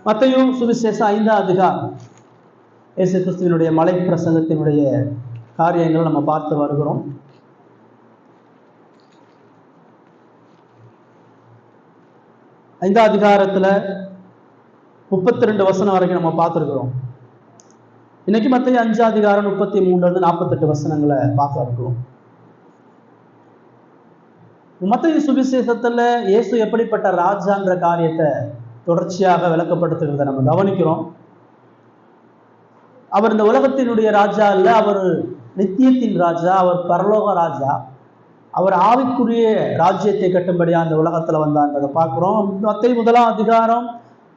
மத்தேயு சுவிசேஷம் 5ஆம் அதிகாரம் இயேசு கிறிஸ்துவினுடைய மலை பிரசங்கத்தினுடைய காரியங்களை நம்ம பார்த்து வருகிறோம். ஐந்தாம் அதிகாரத்துல 32 வசனம் வரைக்கும் நம்ம பார்த்துருக்கிறோம். இன்னைக்கு மத்தேயு 5ஆம் அதிகாரம் 33 48 வசனங்களை பார்க்க இருக்கிறோம். மத்தேயு சுவிசேஷத்துல இயேசு எப்படிப்பட்ட ராஜான்ற காரியத்தை தொடர்ச்சியாக விளக்கப்படுத்துகிறத நம்ம கவனிக்கிறோம். அவர் இந்த உலகத்தினுடைய ராஜா இல்ல, அவர் நித்தியத்தின் ராஜா, அவர் பரலோக ராஜா. அவர் ஆவிக்குரிய ராஜ்யத்தை கட்டும்படியா அந்த உலகத்துல வந்தான்றதை பார்க்கிறோம். மத்தேயு 1ஆம் அதிகாரம்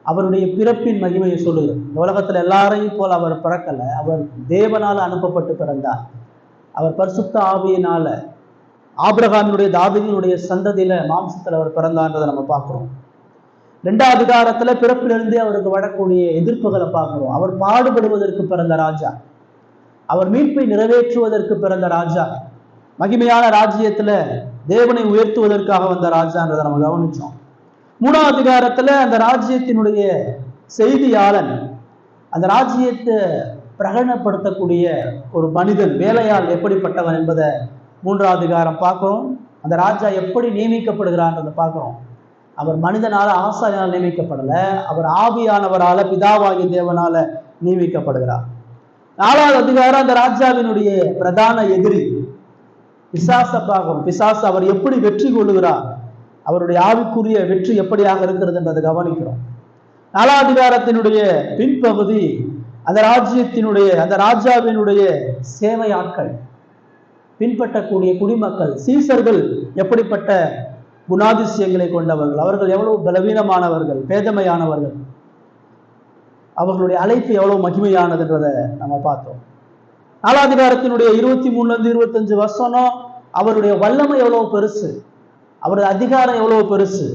அவருடைய பிறப்பின் மகிமையை சொல்லுது. இந்த உலகத்துல எல்லாரையும் போல அவர் பிறக்கல, அவர் தேவனால அனுப்பப்பட்டு பிறந்தார். அவர் பரிசுத்த ஆவியினால ஆபிரகாமினுடைய தாவீதினுடைய சந்ததியில மாம்சத்துல அவர் பிறந்தான்றதை நம்ம பார்க்கிறோம். 2ஆம் அதிகாரத்துல பிறப்பிலிருந்தே அவருக்கு வரக்கூடிய எதிர்ப்புகளை பார்க்கிறோம். அவர் பாடுபடுவதற்கு பிறந்த ராஜா, அவர் மீட்பை நிறைவேற்றுவதற்கு பிறந்த ராஜா, மகிமையான ராஜ்யத்துல தேவனை உயர்த்துவதற்காக வந்த ராஜான்றதை நம்ம கவனிச்சோம். 3ஆம் அதிகாரத்துல அந்த ராஜ்யத்தினுடைய செய்தியாளன், அந்த ராஜ்யத்தை பிரகடனப்படுத்தக்கூடிய ஒரு மனிதன், வேலையாள் எப்படிப்பட்டவன் என்பதை 3ஆம் அதிகாரம் பார்க்கிறோம். அந்த ராஜா எப்படி நியமிக்கப்படுகிறான்றதை பார்க்கிறோம். அவர் மனிதனால ஆசாரியனால் நியமிக்கப்படல, அவர் ஆவியானவரால பிதாவாகிய தேவனால நியமிக்கப்படுகிறார். 4ஆம் அதிகாரம் அந்த ராஜாவினுடைய பிரதான எதிரி பிசாசை பார்க்கிறோம். பிசாசு அவர் எப்படி வெற்றி கொள்ளுகிறார், அவருடைய ஆவிக்குரிய வெற்றி எப்படியாக இருக்கிறது என்றதை கவனிக்கிறோம். 4ஆம் அதிகாரத்தினுடைய பின்பகுதி அந்த ராஜ்யத்தினுடைய அந்த ராஜாவினுடைய சேவையாட்கள், பின்பற்றக்கூடிய குடிமக்கள், சீசர்கள் எப்படிப்பட்ட குணாதிசயங்களை கொண்டவர்கள், அவர்கள் எவ்வளவு பலவீனமானவர்கள், பேதமையானவர்கள், அவர்களுடைய அழைப்பு எவ்வளவு மகிமையானதுன்றதை நம்ம பார்த்தோம். 4ஆம் அதிகாரத்தினுடைய 23 25 வசனம் அவருடைய வல்லமை எவ்வளவு பெருசு, அவருடைய அதிகாரம் எவ்வளவு பெருசு,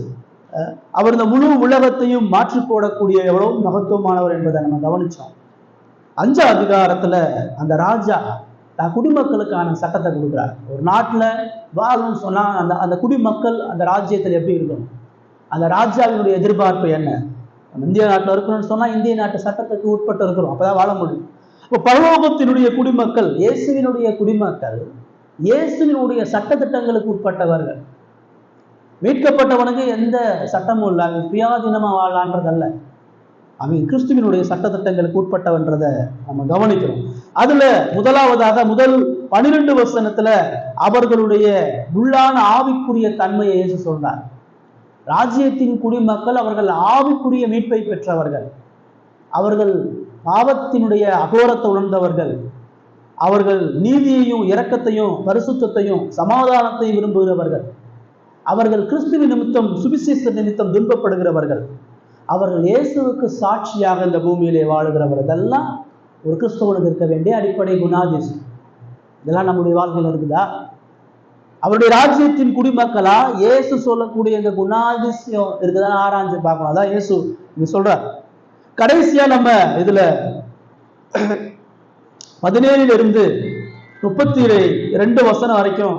அவர் இந்த முழு உலகத்தையும் மாற்றி போடக்கூடிய எவ்வளவு மகத்துவமானவர் என்பதை நம்ம கவனிச்சோம். 5ஆம் அதிகாரத்துல அந்த ராஜா குடிமக்களுக்கான சட்டத்தை கொடுக்குறார். ஒரு நாட்டுல வாழணும்னு சொன்னா அந்த அந்த குடிமக்கள் அந்த ராஜ்யத்தில் எப்படி இருக்கணும், அந்த ராஜாவினுடைய எதிர்பார்ப்பு என்ன. இந்திய நாட்டில் இருக்கணும்னு சொன்னா இந்திய நாட்டு சட்டத்துக்கு உட்பட்டு இருக்கிறோம், அப்பதான் வாழ முடியும். இப்போ பரலோகத்தினுடைய குடிமக்கள், இயேசுவினுடைய குடிமக்கள், இயேசுவினுடைய சட்டத்திட்டங்களுக்கு உட்பட்டவர்கள். மீட்கப்பட்டவனுக்கு எந்த சட்டமும் இல்லை, அவன் சுயாதீனமா வாழலான்றதல்ல, அவன் கிறிஸ்துவினுடைய சட்டத்திட்டங்களுக்கு உட்பட்டவன்றதை நம்ம கவனிக்கிறோம். அதுல முதலாவதாக முதல் 12 வசனத்துல அவர்களுடைய உள்ளான ஆவிக்குரிய தன்மையை இயேசு சொன்னார். ராஜ்யத்தின் குடிமக்கள் அவர்கள் ஆவிக்குரிய மீட்பை பெற்றவர்கள், அவர்கள் பாவத்தினுடைய அகோரத்தை உணர்ந்தவர்கள், அவர்கள் நீதியையும் இரக்கத்தையும் பரிசுத்தத்தையும் சமாதானத்தையும் விரும்புகிறவர்கள், அவர்கள் கிறிஸ்துவின் நிமித்தம் சுவிசேஷ நிமித்தம் துன்பப்படுகிறவர்கள், அவர்கள் இயேசுவுக்கு சாட்சியாக இந்த பூமியிலே வாழுகிறவர். இதெல்லாம் ஒரு கிறிஸ்தவனுக்கு இருக்க வேண்டிய அடிப்படை குணாதிசயம். இதெல்லாம் நம்முடைய வாழ்க்கையில் இருக்குதா? அவருடைய ராஜ்யத்தின் குடிமக்களா இயேசு சொல்லக்கூடிய இந்த குணாதிசயம் இருக்குதான்னு ஆராய்ஞ்சு பார்க்கணும். அதான் இயேசு இங்க சொல்றார். கடைசியா நம்ம இதுல 17 32 வசனம் வரைக்கும்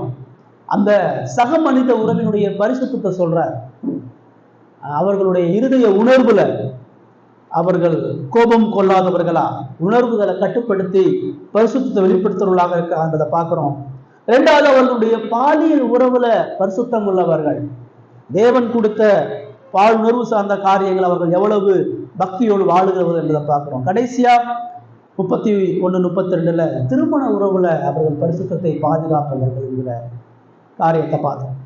அந்த சக மனித உறவினுடைய பரிசுத்தத்தை சொல்றார். அவர்களுடைய இருதய உணர்வுல அவர்கள் கோபம் கொள்ளாதவர்களா, உணர்வுகளை கட்டுப்படுத்தி பரிசுத்தத்தை வெளிப்படுத்துறவர்களாக இருக்கான்றதை பார்க்கிறோம். 2வது அவர்களுடைய பாலியல் உறவுல பரிசுத்தம் உள்ளவர்கள், தேவன் கொடுத்த பாலுணர்வு சார்ந்த காரியங்கள் அவர்கள் எவ்வளவு பக்தியோடு வாழுகிறவர்கள் என்பதை பார்க்கிறோம். கடைசியா 31 32 திருமண உறவுல அவர்கள் பரிசுத்தத்தை பாதுகாப்பவர்கள் என்கிற காரியத்தை பார்த்தோம்.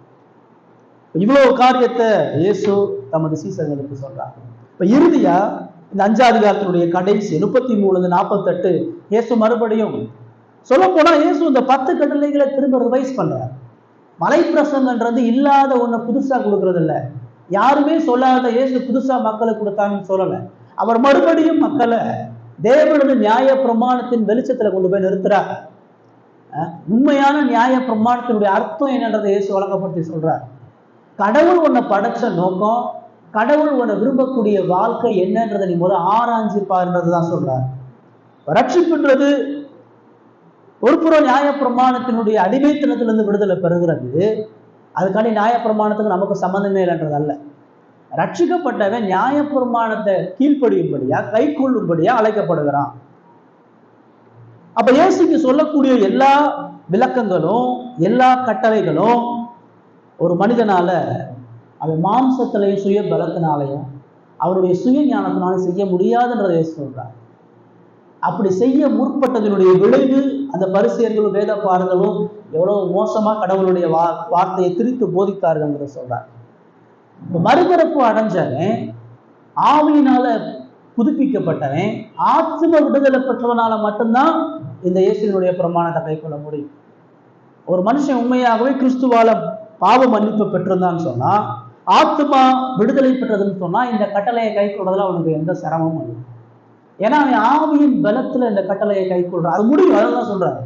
இவ்வளவு காரியத்தை இயேசு தமது சீசர்களுக்கு சொல்றாங்க. இப்ப இறுதியா இந்த 5ஆம் அதிகாரத்தினுடைய கடைசி 33 48 இயேசு மறுபடியும் சொல்ல போனா இயேசு இந்த 10 கட்டளைகளை திரும்ப ரிவைஸ் பண்றார். மலை பிரசங்கன்றது இல்லாத ஒண்ணு புதுசா கொடுக்கறது இல்லை, யாருமே சொல்லாத இயேசு புதுசா மக்களுக்கு கொடுத்தாங்கன்னு சொல்லல. அவர் மறுபடியும் மக்களை தேவனுடைய நியாய பிரமாணத்தின் வெளிச்சத்துல கொண்டு போய் நிறுத்துறார். உண்மையான நியாய பிரமாணத்தினுடைய அர்த்தம் என்னன்றதை இயேசு வழங்கப்படுத்தி சொல்றார். கடவுள் உன்னை படைச்ச நோக்கம், கடவுள் உன்னை விரும்பக்கூடிய வாழ்க்கை என்னன்றதை நீ முதல் ஆராய்ஞ்சு பாருன்றதுதான் சொல்றார். ரட்சிப்புன்றது ஒரு புறம் நியாய பிரமாணத்தினுடைய அடிமைத்தனத்திலிருந்து விடுதலை பெறுகிறது, அதுக்காண்டி நியாய பிரமாணத்துக்கு நமக்கு சம்மந்தமே இல்லைன்றது அல்ல. ரட்சிக்கப்பட்டவன் நியாயப்பிரமாணத்தை கீழ்ப்படியும்படியா கை கொள்ளும்படியா அழைக்கப்படுகிறான். அப்ப இயேசுக்கு சொல்லக்கூடிய எல்லா விளக்கங்களும் எல்லா கட்டளைகளும் ஒரு மனிதனால அவன் மாம்சத்திலையும் சுய பலத்தினாலையும் அவருடைய சுய ஞானத்தினாலும் செய்ய முடியாதுன்றதை சொல்றார். அப்படி செய்ய முற்பட்டதனுடைய விளைவு அந்த பரிசேயர்களும் வேத பாரங்களும் எவ்வளவு மோசமா கடவுளுடைய வார்த்தையை திரித்து போதித்தார்கள் சொல்றார். மறுபிறப்பு அடைஞ்சவன், ஆவியினால புதுப்பிக்கப்பட்டவன், ஆத்ம விடுதலை பெற்றவனால மட்டும்தான் இந்த இயேசுவினுடைய பிரமாணத்தை கை கொள்ள முடியும். ஒரு மனுஷன் உண்மையாகவே கிறிஸ்துவால பாவ மன்னிப்பு பெற்றிருந்தான்னு சொன்னா, ஆத்மா விடுதலை பெற்றதுன்னு சொன்னா, இந்த கட்டளையை கை கொள்றதுல அவனுக்கு எந்த சிரமமும் இல்லை. ஏன்னா அவன் ஆவியின் பலத்துல இந்த கட்டளையை கை கொள்றான். அது முடியும், அதான் சொல்றாரு.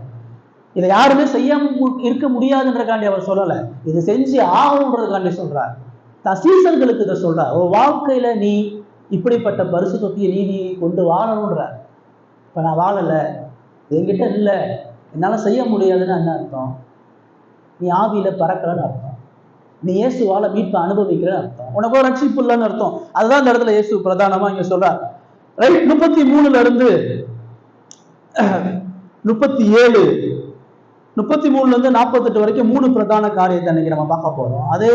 இதை யாருமே செய்யாம இருக்க முடியாதுன்றக்காண்டி அவர் சொல்லல, இது செஞ்சு ஆகுன்றதுக்காண்டி சொல்றார். சீசர்களுக்கு இதை சொல்றார். ஒரு வாழ்க்கையில நீ இப்படிப்பட்ட பரிசுத்தத்தையும் நீதியை கொண்டு வாழணும்ன்றார். இப்ப நான் வாழல, என்கிட்ட இல்லை, என்னால செய்ய முடியாதுன்னு என்ன அர்த்தம்? நீ ஆவியில பறக்கலன்னு அர்த்தம். நீ இயேசுவால மீட்பை அனுபவிக்கிறன்னு அர்த்தம். உனக்கு ஒரு ரட்சிப்பு இல்லைன்னு அர்த்தம். அதுதான் இந்த இடத்துல இயேசு பிரதானமா இங்க சொல்றார். 33 இருந்து 37, 33 இருந்து 48 வரைக்கும் 3 பிரதான காரியத்தை அன்னைக்கு நம்ம பார்க்க போறோம். அதே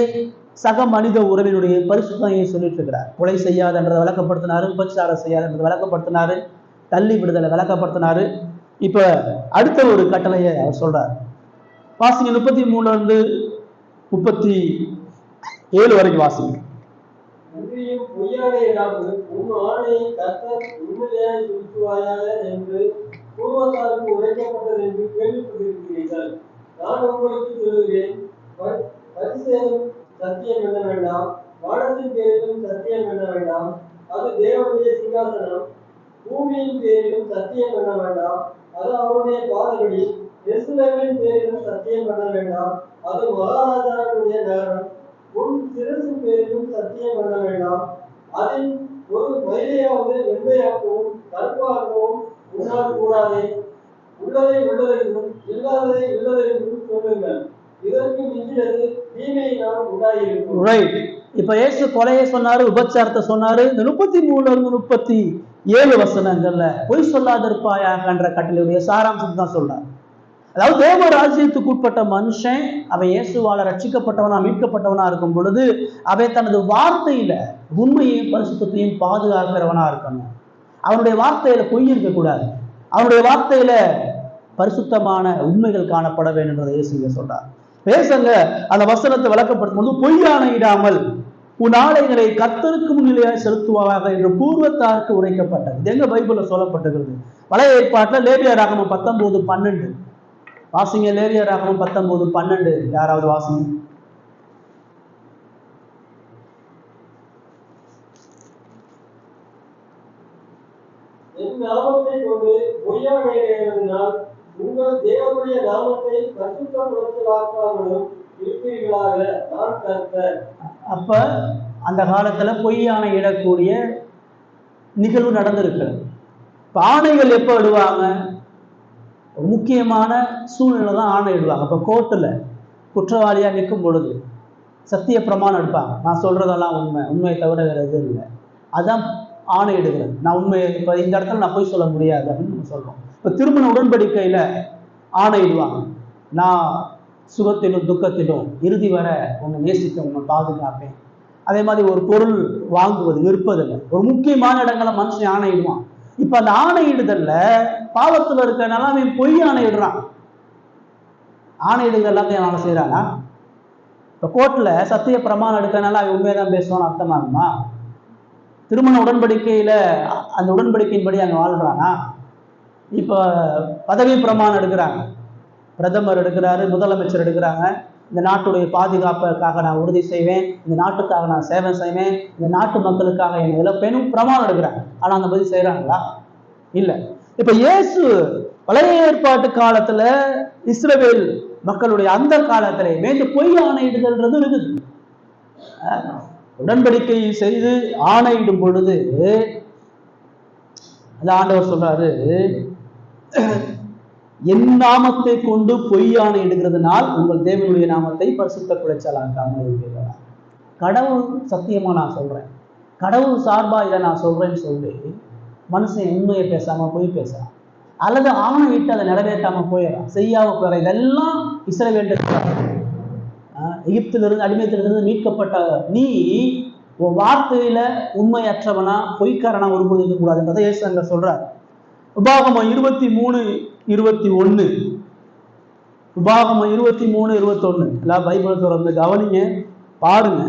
சக மனித உறவினுடைய பரிசுத்தையை சொல்லிட்டு இருக்கிறார். கொலை செய்யாதன்றதை விளக்கப்படுத்தினாரு, உபச்சாரம் செய்யாதன்றதை விளக்கப்படுத்தினாரு, தள்ளி விடுதலை விளக்கப்படுத்தினாரு. இப்ப அடுத்த ஒரு கட்டளையை அவர் சொல்றார். வாசிங்க 33 இருந்து 37 வரைக்கும் வாசிங்க. சத்தியம் என்ன வேண்டாம், வானத்தின் பேரிலும் சத்தியம் என்ன வேண்டாம், அது தேவனுடைய சிங்காசனம். பூமியின் பேரிலும் சத்தியம் பண்ண வேண்டாம், அது அவருடைய பாதபடி. எருசலேமின் பேரிலும் சத்தியம் பண்ண வேண்டாம், அது மகாராஜாவுடைய நகரம். உன் சிரசு பேரிலும் சத்தியம் பண்ண வேண்டாம், அதில் ஒரு மயிலையாவது வெண்மையாகவும் கருப்பாகவும் உன்னால் கூடாதே. உள்ளதை உள்ளதென்றும் இல்லாததை இல்லதென்றும் சொல்லுங்கள். இதற்கு மிஞ்சினது தீமையினால் உண்டாயிருக்கும். இப்ப இயேசு கொலையை சொன்னாரு, உபச்சாரத்தை சொன்னாரு. இந்த 33 இருந்து 37 வசனங்கள்ல பொய் சொல்லாதிருப்பாயான்ற கட்டளையுடைய சாராம்சம் தான் சொல்றாரு. அதாவது தேவ ராஜ்யத்துக்கு உட்பட்ட மனுஷன் அவன் இயேசுவால ரட்சிக்கப்பட்டவனா மீட்கப்பட்டவனா இருக்கும் பொழுது அவன் தனது வார்த்தையில உண்மையையும் பரிசுத்தையும் பாதுகாக்கிறவனா இருக்கணும். அவனுடைய வார்த்தையில பொய் இருக்கக்கூடாது. அவனுடைய வார்த்தையில பரிசுத்தமான உண்மைகள் காணப்பட வேண்டும் என்றதை இயேசு சொல்றார். பேசங்க அந்த வசனத்தை விளக்கப்படுத்தும் போது, பொய்யானையிடாமல் உன் ஆலைகளை கர்த்தருக்கு முன்னிலையாக செலுத்துவாங்க என்று பூர்வத்தாருக்கு உரைக்கப்பட்டது. இது எங்க பைபிள்ல சொல்லப்பட்டிருக்கிறது? பழைய ஏற்பாட்டுல லேவியராகமம் 19:12 வாசிங்க. லேவியராகமம் 19:12 யாராவது வாசிங்க. என் நாமத்தை கொண்டு பொய்யானையினால் உங்கள் தேவனுடைய நாமத்தை பரிசுத்தப்படுத்தலாக்காமலும் இருப்பீர்களாக, நான் கர்த்தர். அப்ப அந்த காலத்துல பொய்யானை இடக்கூடிய நிகழ்வு நடந்திருக்கிறது. ஆணைகள் எப்ப இடுவாங்க? முக்கியமான சூழ்நிலை தான் ஆணை இடுவாங்க. இப்ப கோர்ட்டுல குற்றவாளியா நிற்கும் பொழுது சத்திய பிரமாணம் எடுப்பாங்க. நான் சொல்றதெல்லாம் உண்மை, உண்மையை தவிர வேற எதுவும் இல்லை. அதான் ஆணை இடுகிறது. நான் உண்மையை இப்ப இந்த இடத்துல நான் போய் சொல்ல முடியாது அப்படின்னு நம்ம சொல்றோம். இப்ப திருமண உடன்படிக்கையில ஆணையிடுவாங்க, நான் சுகத்திலும் துக்கத்திலும் இறுதி வர உன்னை நேசிக்க உன்னை பாதுகாப்பேன். அதே மாதிரி ஒரு பொருள் வாங்குவது விற்பதில்லை, ஒரு முக்கியமான இடங்களை மனுஷன் ஆணையிடுவான். இப்ப அந்த ஆணையிடுதல்ல பாவத்துல இருக்கனால அவன் பொய் ஆணையிடுறான். ஆணையிடுதல் எல்லாத்தையும் அவன் செய்யறானா? இப்ப கோர்ட்ல சத்திய பிரமாணம் எடுக்கிறனால அவன் உண்மையதான் பேசுவான்னு அர்த்தமாகுமா? திருமண உடன்படிக்கையில அந்த உடன்படிக்கையின்படி அங்க வாழ்றானா? இப்ப பதவி பிரமாணம் எடுக்கிறாங்க, பிரதமர் எடுக்கிறாரு, முதலமைச்சர் எடுக்கிறாங்க. இந்த நாட்டுடைய பாதுகாப்புக்காக நான் உறுதி செய்வேன், இந்த நாட்டுக்காக நான் சேவை செய்வேன், இந்த நாட்டு மக்களுக்காக என்னை இழப்பேனும் பிரமாணம் எடுக்கிறாங்க. ஆனா அந்த மாதிரி செய்யறாங்களா? இல்லை. இப்ப இயேசு பழைய ஏற்பாட்டு காலத்துல இஸ்ரவேல் மக்களுடைய அந்த காலத்திலேயுமே இந்த பொய் ஆணையிடுதல்ன்றது இருக்குது. உடன்படிக்கை செய்து ஆணையிடும் பொழுது அந்த ஆண்டவர் சொல்றாரு, என் நாமத்தை கொண்டு பொய் ஆணையிடுகிறதுனால் உங்கள் தேவனுடைய நாமத்தை பரிசுத்த குலைச்சலாக்காமல் இருக்கிறார். கடவுள் சத்தியமா நான் சொல்றேன், கடவுள் சார்பா இதை நான் சொல்றேன்னு சொல்லி மனுஷன் உண்மையை பேசாம போய் பேசுறான், அல்லது ஆணையிட்டு அதை நிறைவேற்றாம போயிடறான், செய்யாம போயிடற. இதெல்லாம் இஸ்ரவேலர்கள் எகிப்திலிருந்து அடிமையத்திலிருந்து மீட்கப்பட்ட நீ உன் வார்த்தையில உண்மையற்றவனா பொய்க்காரனா ஒருபொழுது இருக்கக்கூடாதுன்றதை இயேசு அங்க சொல்றார். உபாகமம் 23:21, உபாகமம் 23:21 எல்லாம் பைபிள் திறந்து கவனிங்க, பாருங்க,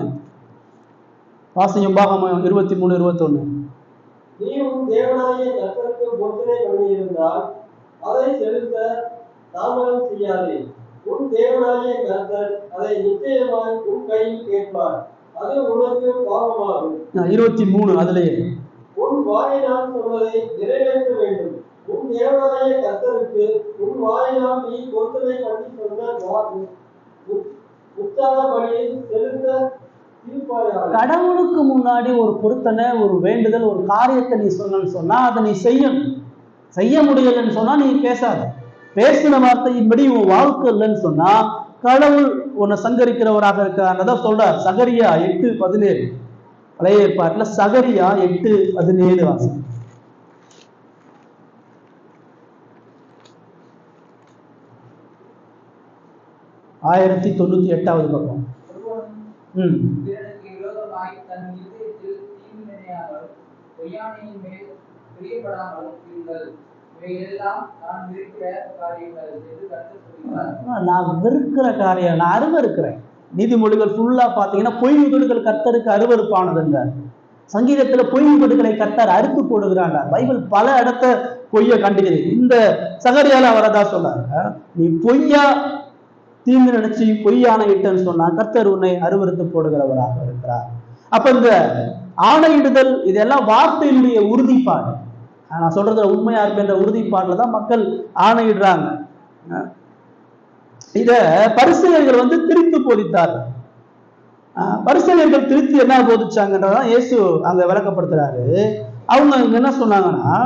வாசிங்க. உபாகமம் 23:21. நீ உன் தேவனாகிய கர்த்தருக்கு பொருத்தனை பண்ணியிருந்தால் அதை செலுத்த தாமதம் செய்யாதே. உன் தேவனாகிய கர்த்தர் அதை நிச்சயமாய் உன் கையில் கேட்பார், அது உனக்கு பாவமாகும். 23 அதுலயே உன் வாயினால் சொன்னதை நிறைவேற்ற வேண்டும். உன் தேவனாகிய கர்த்தருக்கு உன் வாயினால் நீ பொருத்தனை பண்ணி சொன்ன உற்சாக பலியை செலுத்த கடவுளுக்கு முன்னாடி ஒரு பொருத்தனை, ஒரு வேண்டுதல், ஒரு காரியத்தை நீ சொன்னு சொன்னா அதை நீ செய்யணும். செய்ய முடியலன்னு சொன்னா நீ பேசாத. பேசின வார்த்தையின்படி உன் வாழ்க்கை இல்லைன்னு சொன்னா கடவுள் உன்னை சங்கரிக்கிறவராக இருக்கார் சொல்றார். சகரியா 8:17, பழைய ஏற்பாட்டுல சகரியா 8:17 வாசம். 1098வது பக்கம். நான் வெறுக்கிற காரியம், நான் அருவருக்கிறேன். நீதிமொழிகள் ஃபுல்லா பாத்தீங்கன்னா பொய் உதடுகள் கர்த்தருக்கு அருவருப்பானதுங்க. சங்கீதத்துல பொய் உதடுகளை கர்த்தர் அறுத்து போடுகிறாங்க. பைபிள் பல இடத்த பொய்ய கண்டுகிறது. இந்த சகரியால அவரதா சொன்னாங்க, நீ பொய்யா தீங்கு நினைச்சு பொய்யான இட்டன்னு சொன்னா கர்த்தர் உன்னை அருவருத்து போடுகிறவராக இருக்கிறார். அப்ப இந்த ஆணையிடுதல் இதெல்லாம் வார்த்தையினுடைய உறுதிப்பாடு. நான் சொல்றதுல உண்மையா இருக்கின்ற உறுதிப்பாடுல தான் மக்கள் ஆணையிடுறாங்க. இத பரிசேயர்கள் திரித்து போதித்தார்கள். பரிசேயர்கள் திருத்தி என்ன போதிச்சாங்கன்றதான் இயேசு அங்க விளக்கப்படுத்துறாரு. அவங்க என்ன சொன்னாங்கன்னா,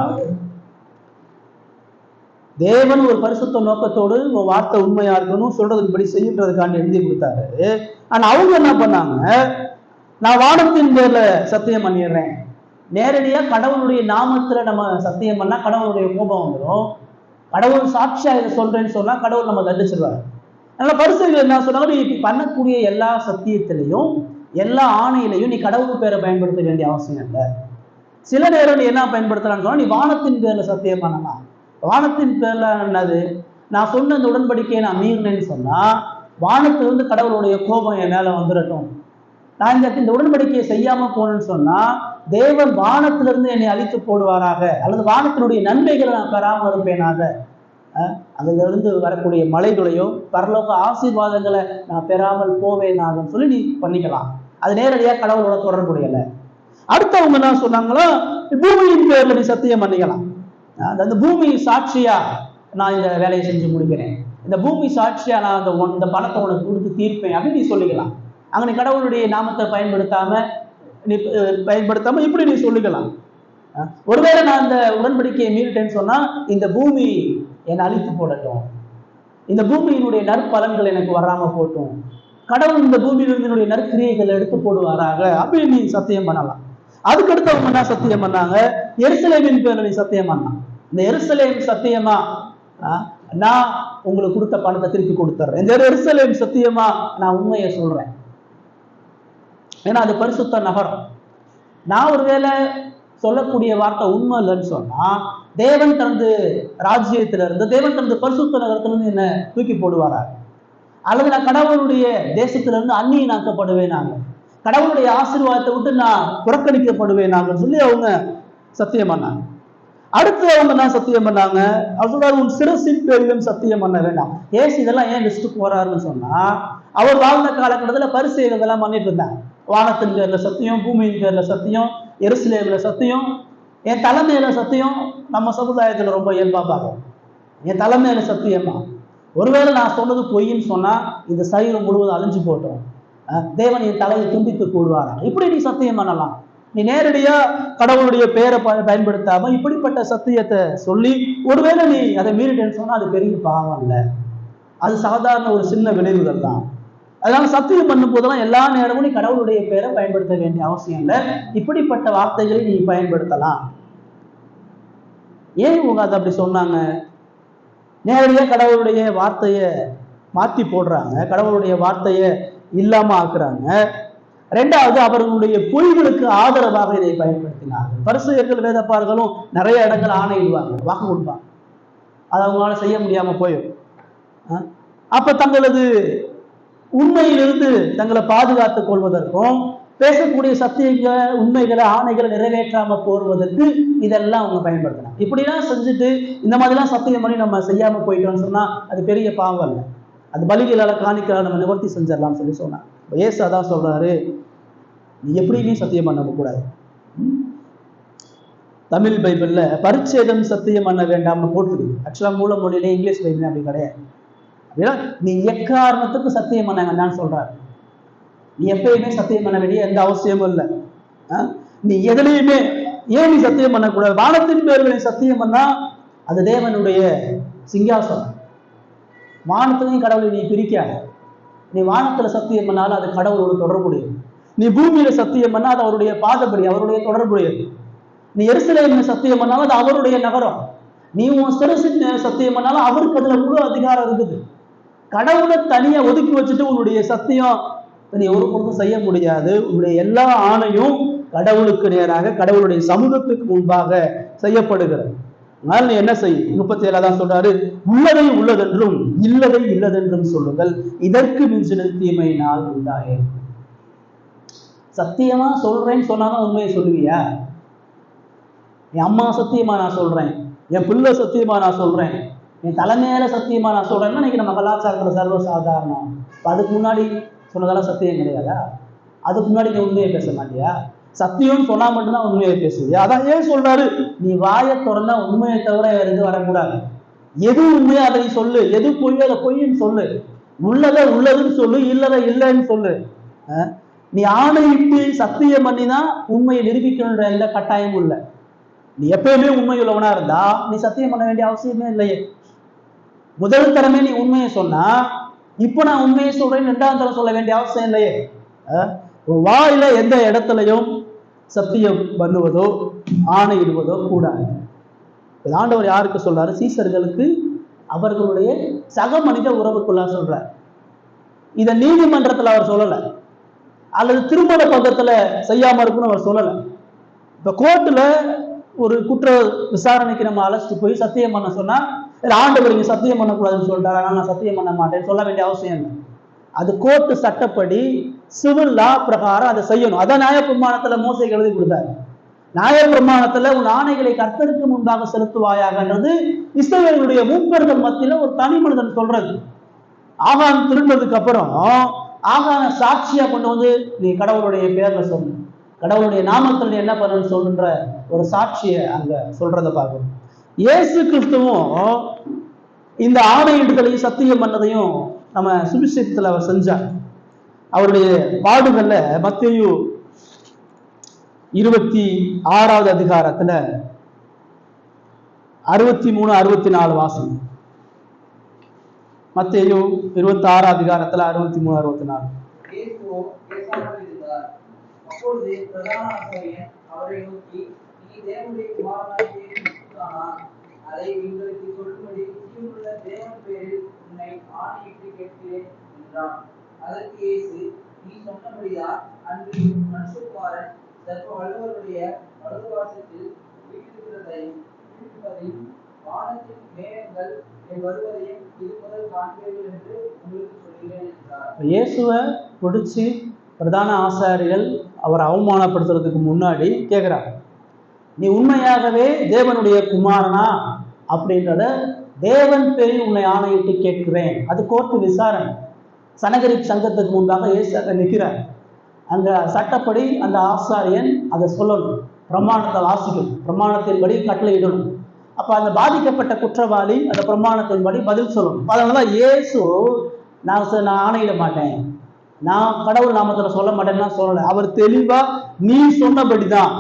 தேவன் ஒரு பரிசுத்த நோக்கத்தோடு வார்த்தை உண்மையா இருக்கணும் சொல்றதுபடி செய்யறதுக்காண்டி எழுதி கொடுத்தாரு. ஆனா அவங்க என்ன பண்ணாங்க, நான் வானத்தின் பேர்ல சத்தியம் பண்ணிடுறேன். நேரடியா கடவுளுடைய நாமத்துல நம்ம சத்தியம் பண்ணா கடவுளுடைய கோபம் வந்துடும். கடவுள் சாட்சியா இதை சொல்றேன்னு சொன்னா கடவுள் நம்ம தண்டிச்சிருவாரு. அதனால பரிசேயர்கள் என்ன சொன்னாங்க, நீ பண்ணக்கூடிய எல்லா சத்தியத்திலையும் எல்லா ஆணையிலையும் நீ கடவுள் பேரை பயன்படுத்த வேண்டிய அவசியம் இல்லை. சில நேரம் நீ என்ன பயன்படுத்தலாம்னு சொன்னா, நீ வானத்தின் பேர்ல சத்தியம் பண்ணலாம். வானத்தின் பேர்ல என்னது, நான் சொன்ன இந்த உடன்படிக்கையை நான் மீறினேன்னு சொன்னா வானத்திலிருந்து கடவுளுடைய கோபம் என் மேல வந்துடட்டும். நான் இந்த உடன்படிக்கையை செய்யாம போனேன்னு சொன்னா தேவன் வானத்திலிருந்து என்னை அழித்து போடுவாராக, அல்லது வானத்தினுடைய நன்மைகளை நான் பெறாமல் இருப்பேனாக. அதுல இருந்து வரக்கூடிய மலைகளையும் பரலோக ஆசீர்வாதங்களை நான் பெறாமல் போவேனாகன்னு சொல்லி நீ பண்ணிக்கலாம். அது நேரடியா கடவுளோட தொடர்புடையல. அடுத்தவங்க என்ன சொன்னாங்களோ, பூமியின் பேர்ல நீ சத்தியம் பண்ணிக்கலாம். அந்த பூமி சாட்சியா நான் இந்த வேலையை செஞ்சு முடிக்கிறேன், இந்த பூமி சாட்சியா நான் இந்த பணத்தை உனக்கு கொடுத்து தீர்ப்பேன் அப்படின்னு நீ சொல்லிக்கலாம். அங்க நீ கடவுளுடைய நாமத்தை பயன்படுத்தாம இப்படி நீ சொல்லிக்கலாம். ஒருவேளை நான் இந்த உடன்படிக்கையை மீறிட்டேன்னு சொன்னா இந்த பூமி என்னை அழித்து போடட்டும், இந்த பூமியினுடைய நற்பலன்கள் எனக்கு வராம போட்டும், கடவுள் இந்த பூமியிலிருந்து என்னுடைய நற்கிரியைகளை எடுத்து போடுவாராக அப்படின்னு நீ சத்தியம் பண்ணலாம். அதுக்கடுத்து அவங்க என்ன சத்தியம் பண்ணாங்க, எருசலேமின் பேர்ல நீ சத்தியம் பண்ணலாம். இந்த எருசலேம் சத்தியமா நான் உங்களுக்கு கொடுத்த பணத்தை திருப்பி கொடுத்துட்றேன், இந்த எருசலேம் சத்தியமா நான் உண்மையை சொல்றேன், ஏன்னா அது பரிசுத்த நகரம். நான் ஒருவேளை சொல்லக்கூடிய வார்த்தை உண்மை இல்லைன்னு சொன்னா தேவன் தனது ராஜ்யத்திலிருந்து, தேவன் தனது பரிசுத்த நகரத்திலிருந்து என்ன தூக்கி போடுவாரா, அல்லது நான் கடவுளுடைய தேசத்திலிருந்து அந்நியனாக்கப்படுவேன், நாங்கள் கடவுளுடைய ஆசீர்வாதத்தை விட்டு நான் புறக்கணிக்கப்படுவேன் நாங்கன்னு சொல்லி அவங்க சத்தியம் பண்ணாங்க. அடுத்து அவங்க என்ன சத்தியம் பண்ணாங்க, அவர் சொல்றாரு, உன் சிரசின் பேரிலும் சத்தியம் பண்ண வேண்டாம். ஏசு இதெல்லாம் ஏன் லிஸ்ட்டுக்கு போறாருன்னு சொன்னா, அவர் வாழ்ந்த காலகட்டத்தில் பரிசேயர்கள் இதெல்லாம் பண்ணிட்டு இருந்தாங்க. வானத்தின் பேர்ல சத்தியம், பூமியின் பேர்ல சத்தியம், எருசலேம்ல சத்தியம், என் தலைமையில சத்தியம். நம்ம சமுதாயத்துல ரொம்ப இயல்பா பார்க்கும், என் தலைமையில சத்தியமா, ஒருவேளை நான் சொன்னது பொய்ன்னு சொன்னா இந்த சரீரம் முழுவதும் அழிஞ்சு போட்டோம், தேவன் என் தலையை துண்டித்து போடுவாரா, இப்படி நீ சத்தியம் பண்ணலாம். நீ நேரடியா கடவுளுடைய பெயரை பயன்படுத்தாம இப்படிப்பட்ட சத்தியத்தை சொல்லி ஒருவேளை நீ அதை மீறிட்டேன்னு சொன்னா அது பெரிய பாவம் இல்லை, அது சாதாரண ஒரு சின்ன விளைவுகள் தான். அதனால சத்தியம் பண்ணும் போதெல்லாம் எல்லா நேரமும் நீ கடவுளுடைய பேரை பயன்படுத்த வேண்டிய அவசியம் இல்லை. இப்படிப்பட்ட வார்த்தைகளை நீ பயன்படுத்தலாம். ஏன் இவங்க அதை அப்படி சொன்னாங்க? நேரடியாக கடவுளுடைய வார்த்தையை மாற்றி போடுறாங்க, கடவுளுடைய வார்த்தையை இல்லாம ஆக்குறாங்க. ரெண்டாவது, அவர்களுடைய பொய்களுக்கு ஆதரவாக இதை பயன்படுத்தினார்கள். பரிசேயர்கள் வேதப்பாரர்களும் நிறைய இடங்கள் ஆணையிடுவாங்க, வாக்கு கொடுப்பாங்க, அது அவங்களால செய்ய முடியாம போயிடும். அப்ப தங்களது உண்மையிலிருந்து தங்களை பாதுகாத்துக் கொள்வதற்கும் பேசக்கூடிய சத்தியங்களை உண்மைகளை ஆணைகளை நிறைவேற்றாம போடுவதற்கு இதெல்லாம் அவங்க பயன்படுத்தினாங்க. இப்படிலாம் செஞ்சுட்டு இந்த மாதிரிலாம் சத்தியம் பண்ணி நம்ம செய்யாம போயிட்டோம்னு சொன்னா அது பெரிய பாவம் இல்லை, அது பலிகளால காணிக்கலால் நம்ம நிவர்த்தி செஞ்சிடலாம்னு சொல்லி சொன்னாங்க. ஏசு அதான் சொல்றாரு, நீ எப்படியுமே சத்தியம் பண்ண கூடாது. தமிழ் பைபிள்ல பரிச்சேதம் சத்தியம் பண்ண வேண்டாம்னு போட்டுருக்கு. ஆக்சுவலா மூல மொழியிலே இங்கிலீஷ் பைபிள் அப்படி கிடையாது. அப்படின்னா நீ எக்காரணத்துக்கு சத்தியம் பண்ண வேண்டாம்னு சொல்றாரு. நீ எப்பயுமே சத்தியம் பண்ண வேண்டிய எந்த அவசியமும் இல்லை. நீ எதுலையுமே ஏன் நீ சத்தியம் பண்ணக்கூடாது? வானத்தின் பேர்களை சத்தியம் பண்ணா அது தேவனுடைய சிங்காசனம். வானத்திலையும் கடவுளை நீ பிரிக்காத. நீ வானத்துல சத்தியம் பண்ணாலும் அது கடவுளோட தொடர்புடையது. நீ பூமியில சத்தியம் பண்ணா அது அவருடைய பாதப்படி, அவருடைய தொடர்புடையது. நீ எருசலேம்ல சத்தியம் பண்ணாலும் அது அவருடைய நகரம். நீ உன் சிரசு சத்தியம் பண்ணாலும் அவருக்கு அதுல முழு அதிகாரம் இருக்குது. கடவுளை தனியா ஒதுக்கி வச்சுட்டு உன்னுடைய சத்தியம் நீ ஒரு பொழுதும் செய்ய முடியாது. உன்னுடைய எல்லா ஆணையும் கடவுளுக்கு நேராக கடவுளுடைய சமூகத்துக்கு முன்பாக செய்யப்படுகிறது. அதனால நீ என்ன செய்? 37 தான் சொல்றாரு, உள்ளதை உள்ளதென்றும் இல்லதை இல்லதென்றும் சொல்லுங்கள், இதற்கு மிஞ்சின தீமை நாள் உண்டாயே. சத்தியமா சொல்றேன்னு சொன்னாதான் உண்மையை சொல்லுவியா? என் அம்மா சத்தியமா நான் சொல்றேன், என் பிள்ளை சத்தியமா நான் சொல்றேன், என் தலைமையில சத்தியமா நான் சொல்றேன்னா இன்னைக்கு நம்ம கலாச்சாரத்துல சர்வசாதாரணம். அதுக்கு முன்னாடி சொன்னதெல்லாம் சத்தியம் கிடையாதா? அதுக்கு முன்னாடி நீ உண்மையை பேச மாட்டியா? சத்தியம் சொன்னா மட்டும்தான் உண்மையை பேசுவியா? அதான் ஏன் சொல்றாரு, நீ வாயை திறந்தா உண்மையை தவிர வேற எது வரக்கூடாது. எது உண்மையோ அதை சொல்லு, எது பொய்யோ அதை பொய்ன்னு சொல்லு, உள்ளதை உள்ளதுன்னு சொல்லு, இல்லதை இல்லைன்னு சொல்லு. நீ ஆணையிட்டு சத்தியம் பண்ணிதான் உண்மையை நிரூபிக்கணுன்ற எந்த கட்டாயமும் இல்லை. நீ எப்பயுமே உண்மை உள்ளவனா இருந்தா நீ சத்தியம் பண்ண வேண்டிய அவசியமே இல்லையே. முதல் தரமே நீ உண்மையை சொன்னா இப்ப நான் உண்மையை சொல்றேன்னு 2ஆம் தரம் சொல்ல வேண்டிய அவசியம் இல்லையே. வாயில எந்த இடத்துலையும் சத்தியம் பண்ணுவதோ ஆணையிடுவதோ கூடாது. ஆண்டவர் யாருக்கு சொல்றாரு? சீசர்களுக்கு, அவர்களுடைய சக மனித உறவுக்குள்ள சொல்றார். இத நீதிமன்றத்துல அவர் சொல்லல, அல்லது திருமண பக்கத்துல செய்யாம இருக்குன்னு அவர் சொல்லல. இப்ப கோர்ட்டுல ஒரு குற்ற விசாரணைக்கு நம்ம அழைச்சிட்டு போய் சத்தியம் பண்ண சொன்னா, ஆண்டவர் இங்க சத்தியம் பண்ணக்கூடாதுன்னு சொல்லிட்டாரு, நான் சத்தியம் பண்ண மாட்டேன்னு சொல்ல வேண்டிய அவசியம் இல்லை. அது கோர்ட்டு சட்டப்படி சிவில் லா பிரகாரம் அதை செய்யணும். அதான் நியாயப்பிரமாணத்துல மோசே எழுதி கொடுத்தாரு. நியாயப்பிரமாணத்துல உன் ஆணைகளை கர்த்தருக்கு முன்பாக செலுத்துவாயாகன்றது இஸ்ரவேலுடைய மூப்பர்கள் மத்தியில ஒரு தனி மனிதன் சொல்றது. ஆகான் திருந்ததுக்கு அப்புறம் ஆகான சாட்சியா கொண்டு வந்து நீ கடவுளுடைய பேர்ல சொல்லு, கடவுளுடைய நாமத்தில் என்ன பண்ணணும்னு சொல்லுன்ற ஒரு சாட்சியை அங்க சொல்றதை பார்க்கணும். இயேசு கிறிஸ்துவும் இந்த ஆணையிடுதலையும் சத்தியம் பண்ணதையும் நம்ம சுவிசேஷத்துல அவர் செஞ்சார். அவருடைய பாடுகள்ல மத்தேயு 26வது அதிகாரத்துல 63, 64 வாசம். மத்தேயு 26 அதிகாரத்துல 63, 64. அப்பொழுது பிரதான ஆசாரியன் அவரை நோக்கி, நீ தேவனுடைய குமாரனாகிய அதை எங்களுக்கு சொல்லும்படி ஜீவனுள்ள தேவன் பேரில் உன்னை ஆணையிட்டு கேட்கிறேன் என்றான். அதற்கு இயேசு, நீ சொன்னபடிதான் அன்று மனுஷகுமாரன் சர்வ வல்லவருடைய வலதுபார்சத்தில் வீட்டிருப்பதையும் வானத்தின் மேகங்கள் வருவதையும் இது முதல் காண்பீர்கள் என்று உங்களுக்கு சொல்கிறேன் என்றார். இயேசுவை பிடிச்சி பிரதான ஆசாரியர்கள் அவர் அவமானப்படுத்துறதுக்கு முன்னாடி கேட்கிறார், நீ உண்மையாகவே தேவனுடைய குமாரனா அப்படின்றத தேவன் பேரில் உன்னை ஆணையிட்டு கேட்கிறேன். அது கோர்ட்டு விசாரணை. சனகரி சங்கத்துக்கு முன்பாக இயேசு நிற்கிறார். அங்க சட்டப்படி அந்த ஆசாரியன் அதை சொல்லணும், பிரமாணத்தை வாசிக்கணும், பிரமாணத்தின்படி கட்டளையிடணும். அப்ப அந்த பாதிக்கப்பட்ட குற்றவாளி அந்த பிரமாணத்தின்படி பதில் சொல்லணும். அதனாலதான் இயேசு நான் ஆணையிட மாட்டேன், நான் கடவுள் நாமத்துல சொல்ல மாட்டேன்னா சொல்லலை. அவர் தெளிவா நீ சொன்னபடிதான்,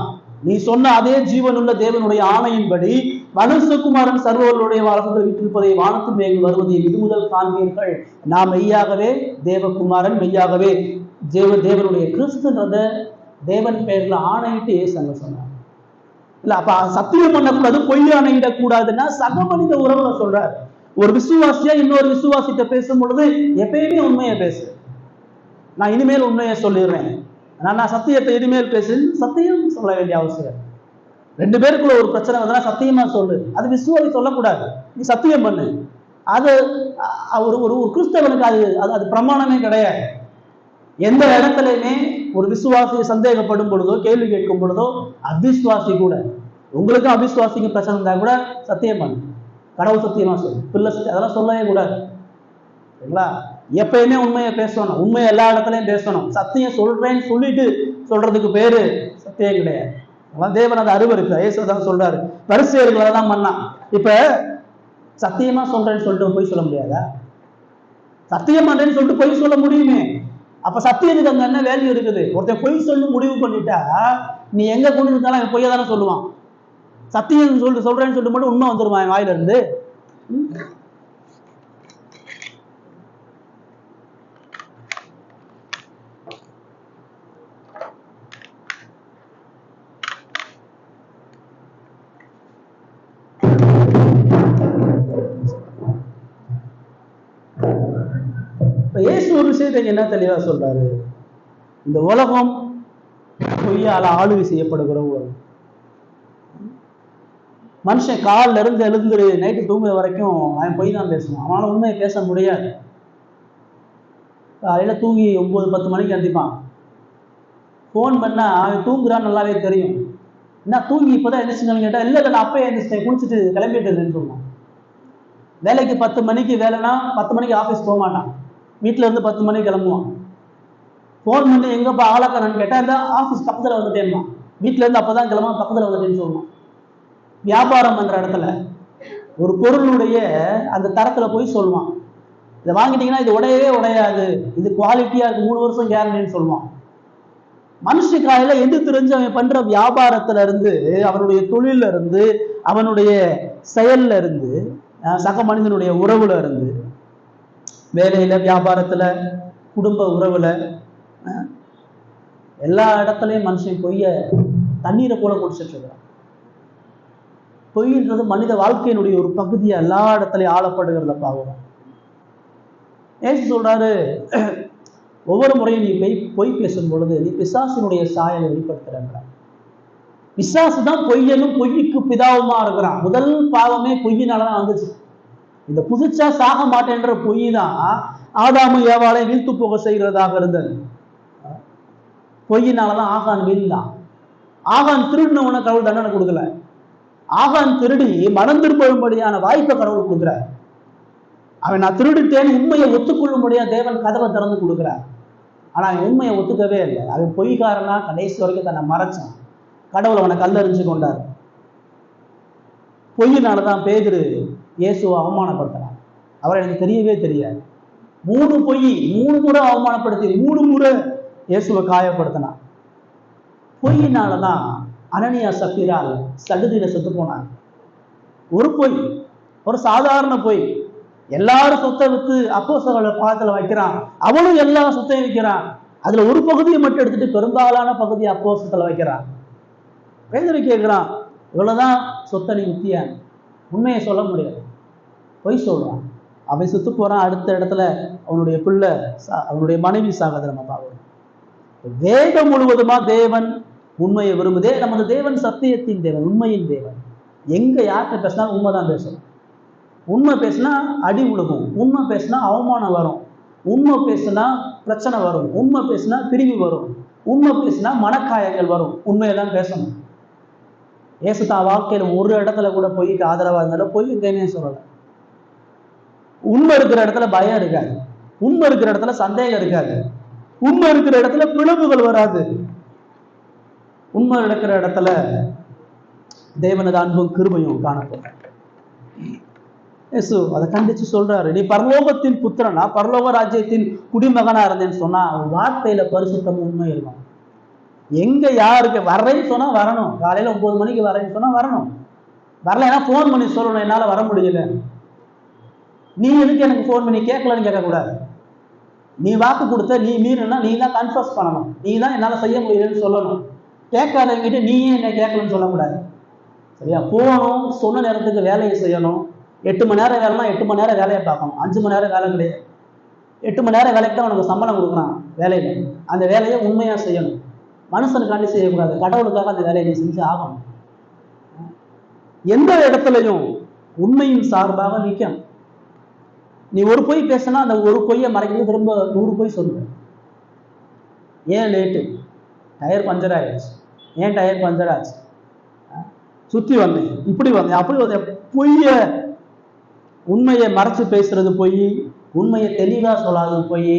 நீ சொன்ன அதே ஜீவனுள்ள தேவனுடைய ஆணையின்படி மனுஷகுமாரன் சர்வர்களுடைய வாசத்தில் வீட்டிருப்பதை வானத்து மேல் வருவதை இது முதல் காண்பீர்கள். நான் மெய்யாகவே தேவகுமாரன், மெய்யாகவே தேவனுடைய கிறிஸ்துன்றத தேவன் பெயர்ல ஆணையிட்டு ஏசங்க சொன்னார். இல்ல அப்ப சத்தியம் பண்ணக்கூடாது, பொய் ஆணையிடக்கூடாதுன்னா சக மனித உறவுல சொல்றார். ஒரு விசுவாசியா இன்னொரு விசுவாசிட்ட பேசும் பொழுது எப்பயுமே உண்மையை பேசு. நான் இனிமேல் உண்மையை சொல்லிடுறேன், நான் சத்தியத்தை இனிமேல் பேசு, சத்தியம் சொல்ல வேண்டிய அவசியம். ரெண்டு பேருக்குள்ள ஒரு பிரச்சனை வந்தா சத்தியமா சொல்லு, அது விசுவாசி சொல்லக்கூடாது, நீ சத்தியம் பண்ணு. அது ஒரு ஒரு கிறிஸ்தவனுக்கு அது அது பிரமாணமே கிடையாது. எந்த இடத்துலையுமே ஒரு விசுவாசியை சந்தேகப்படும் பொழுதோ கேள்வி கேட்கும் பொழுதோ, அவிசுவாசி கூட, உங்களுக்கும் அவிசுவாசிக்கும் பிரச்சனை இருந்தா கூட சத்தியம் பண்ணு, கடவுள் சத்தியமா சொல்லு, பிள்ளை சத்தியம், அதெல்லாம் சொல்லவே கூடாது. சரிங்களா? எப்பயுமே உண்மையை பேசணும், உண்மையை எல்லா இடத்துலையும் பேசணும். சத்தியம் சொல்றேன்னு சொல்லிட்டு சொல்றதுக்கு பேரு சத்தியம் கிடையாது. தேவன் அதை அருவருக்கு இயேசுதான் சொல்றாரு, பரிசேயர்கள் தான் பண்ணான். இப்ப சத்தியமா சொல்றேன்னு சொல்லிட்டு பொய் சொல்ல முடியாதா? சத்தியம் பண்றேன்னு சொல்லிட்டு பொய் சொல்ல முடியுமே. அப்ப சத்தியத்துக்கு அங்க என்ன வேல்யூ இருக்குது? ஒருத்தர் பொய் சொல்லி முடிவு பண்ணிட்டா நீ எங்க கொண்டு இருந்தாலும் அவன் பொய்யா தானே சொல்லுவான். சத்தியம் சொல்றேன்னு சொல்லிட்டு மட்டும் உண்மை வந்துருவான் வாயில இருந்து. இயேசு ஒரு விஷயத்தை என்ன தெளிவா சொல்றாரு, இந்த உலகம் பொய்யால ஆளுகை செய்யப்படுகிற உலகம். மனுஷன் காலில் இருந்து எழுந்து நைட்டு தூங்குற வரைக்கும் அவன் பொய் தான் பேசுவான், அவனால உண்மையை பேச முடியாது. காலையில தூங்கி 9-10 மணிக்கு எழுந்திப்பான், ஃபோன் பண்ணா அவன் தூங்குறான்னு நல்லாவே தெரியும். என்ன தூங்கி இப்போதான் எழுந்திரிச்சுன்னு கேட்டா, இல்லை நான் அப்பயே எழுந்திரிச்சிட்டேன், குளிச்சுட்டு கிளம்பிட்டுன்னு சொல்லுவான். வேலைக்கு 10 மணிக்கு வேலைன்னா 10 மணிக்கு ஆஃபீஸ் போக மாட்டான், வீட்டில இருந்து 10 மணிக்கு கிளம்புவான். ஃபோன் பண்ணி எங்கப்பா ஆளக்காரன்னு கேட்டா, இந்த ஆஃபீஸ் பக்கத்தில் வந்துட்டேன்னா, வீட்டில இருந்து அப்பதான் கிளம்ப பக்கத்தில் வந்துட்டேன்னு சொல்லுவான். வியாபாரம் பண்ற இடத்துல ஒரு பொருளுடைய அந்த தரத்துல போய் சொல்லுவான், இதை வாங்கிட்டீங்கன்னா இது உடையவே உடையாது, இது குவாலிட்டியா இருக்கு, 3 வருஷம் கேரண்டின்னு சொல்லுவான். மனுஷ காலையில எது தெரிஞ்சு அவன் பண்ற வியாபாரத்துல இருந்து, அவனுடைய தொழில இருந்து, அவனுடைய செயல்ல இருந்து, சக மனிதனுடைய உறவுல இருந்து, வேலையில, வியாபாரத்துல, குடும்ப உறவுல, எல்லா இடத்துலையும் மனுஷன் பொய்ய தண்ணீரை போல குடிச்சிட்டு இருக்கிறான். பொய்ன்றது மனித வாழ்க்கையினுடைய ஒரு பகுதியை எல்லா இடத்துலையும் ஆளப்படுகிறத பார்க்கிறோம். ஏசு சொல்றாரு, ஒவ்வொரு முறையும் நீ பொய் பேசும் பொழுது நீ பிசாசினுடைய சாயலை வெளிப்படுத்துற. பிசாசு தான் பொய்யனும் பொய்க்கு பிதாவுமா இருக்கிறான். முதல் பாவமே பொய்யினாலதான் வந்துச்சு. இந்த புதுச்சா சாக மாட்டேன்ற பொய் தான் ஆதாமு ஏவாளை வீழ்த்து போக செய்கிறதாக இருந்தது. பொய்யினாலதான் ஆகான் வீழ்ந்தான். ஆகான் திருடினவன கடவுள் தண்டனை கொடுக்கல, ஆகான் திருடி மனம் திரும்பும்படியான வாய்ப்பை கடவுள் கொடுக்குறார். அவன் நான் திருடிட்டேன்னு உண்மையை ஒத்துக்கொள்ளும்படியா தேவன் கதவை திறந்து கொடுக்குறார். ஆனா அவன் உண்மையை ஒத்துக்கவே இல்லை. அவன் பொய்காரனா கடைசி வரைக்கும் தன்னை மறைச்சான். கடவுள் அவனை கல்லறிஞ்சு கொண்டார். பொய்யினாலதான் பேதுரு இயேசுவை அவமானப்படுத்தினான். அவரை எனக்கு தெரியவே தெரியாது. 3 பொய், 3 முறை அவமானப்படுத்தி 3 முறை இயேசுவை காயப்படுத்தினான். பொய்யினாலதான் அனனியா சப்பீரால் சடுதியில செத்து போனான். ஒரு பொய், ஒரு சாதாரண பொய். எல்லாரும் சொத்தை வித்து அப்போஸ்தலரோட பாதத்துல வைக்கிறான், அவனும் எல்லா சொத்தையும் வைக்கிறான். அதுல ஒரு பகுதியை மட்டும் எடுத்துட்டு பெரும்பாலான பகுதியை அப்போஸ்தலத்துல வைக்கிறான். பேதுரு கேட்கிறான், இவ்வளவுதான் சொத்தை நீ வித்தியான்? உண்மையை சொல்ல முடியாது, பொய் சொல்றான். அவன் சுத்து போறான். அடுத்த இடத்துல அவனுடைய பிள்ளை, அவனுடைய மனைவி சாகதை நம்ம பார்க்கணும். வேதம் முழுவதுமா தேவன் உண்மையை விரும்புதே. நமது தேவன் சத்தியத்தின் தேவன், உண்மையின் தேவன். எங்க யார்கிட்ட பேசினா உண்மைதான் பேசணும். உண்மை பேசினா அடி உழுகும், உண்மை பேசினா அவமானம் வரும், உண்மை பேசினா பிரச்சனை வரும், உண்மை பேசினா பிரிவு வரும், உண்மை பேசினா மனக்காயங்கள் வரும். உண்மையெல்லாம் பேசணும். ஏசுதா வாழ்க்கையில ஒரு இடத்துல கூட பொய்க்கு ஆதரவா இருந்தாலும் பொய் எங்கேயுமே சொல்லலை. உண்மை இருக்கிற இடத்துல பயம் இருக்காது, உண்மை இருக்கிற இடத்துல சந்தேகம் இருக்காது, உண்மை இருக்கிற இடத்துல பிளவுகள் வராது. உண்மை நடக்கிற இடத்துல தேவனது அன்பும் கிருபையும் காணப்படும். இயேசு அதை கண்டிச்சு சொல்றாரு, நீ பரலோகத்தின் புத்திரனா, பரலோக ராஜ்யத்தின் குடிமகனா இருந்தேன்னு சொன்னா வார்த்தையில பரிசுத்தம் உண்மை இருக்கும். எங்க யாருக்கு வர்றேன்னு சொன்னா வரணும், காலையில 9 மணிக்கு வரேன்னு சொன்னா வரணும், வரலைன்னா ஃபோன் பண்ணி சொல்லணும், என்னால் வர முடியல. நீ எதுக்கு எனக்கு ஃபோன் பண்ணி கேட்கலன்னு கேட்கக்கூடாது. நீ வாக்கு கொடுத்த, நீ மீறினா நீ தான் கன்ஃபர்ஸ் பண்ணணும், நீ தான் என்னால் செய்ய முடியலன்னு சொல்லணும். கேட்காதவங்கிட்ட நீயே என்ன கேட்கலன்னு சொல்லக்கூடாது. சரியா? போகணும், சொன்ன நேரத்துக்கு வேலையை செய்யணும். 8 மணி நேரம் வேலைனா 8 மணி நேரம் வேலையை பார்க்கணும். 5 மணி நேரம் வேலை கிடையாது. 8 மணி நேரம் வேலைக்கு தான் உனக்கு சம்பளம் கொடுக்குறான் வேலையில. அந்த வேலையை உண்மையாக செய்யணும். மனுஷனுக்காண்டி செய்யக்கூடாது, கடவுளுக்காக அந்த வேலையை நீ செஞ்சு ஆகணும். எந்த இடத்துலையும் உண்மையின் சார்பாக நிற்கணும். நீ ஒரு பொய் பேசினா அந்த ஒரு பொய்யை மறைக்கிறது திரும்ப 100 பொய் சொல்லுங்க. ஏன் லேட்டு? டயர் பஞ்சர் ஆயிடுச்சு. ஏன் டயர் பஞ்சர் ஆச்சு? சுற்றி வந்தேன், இப்படி வந்தேன், அப்படி வந்தேன். பொய்ய உண்மையை மறைச்சு பேசுறது பொய், உண்மையை தெளிவா சொல்லாதது பொய்,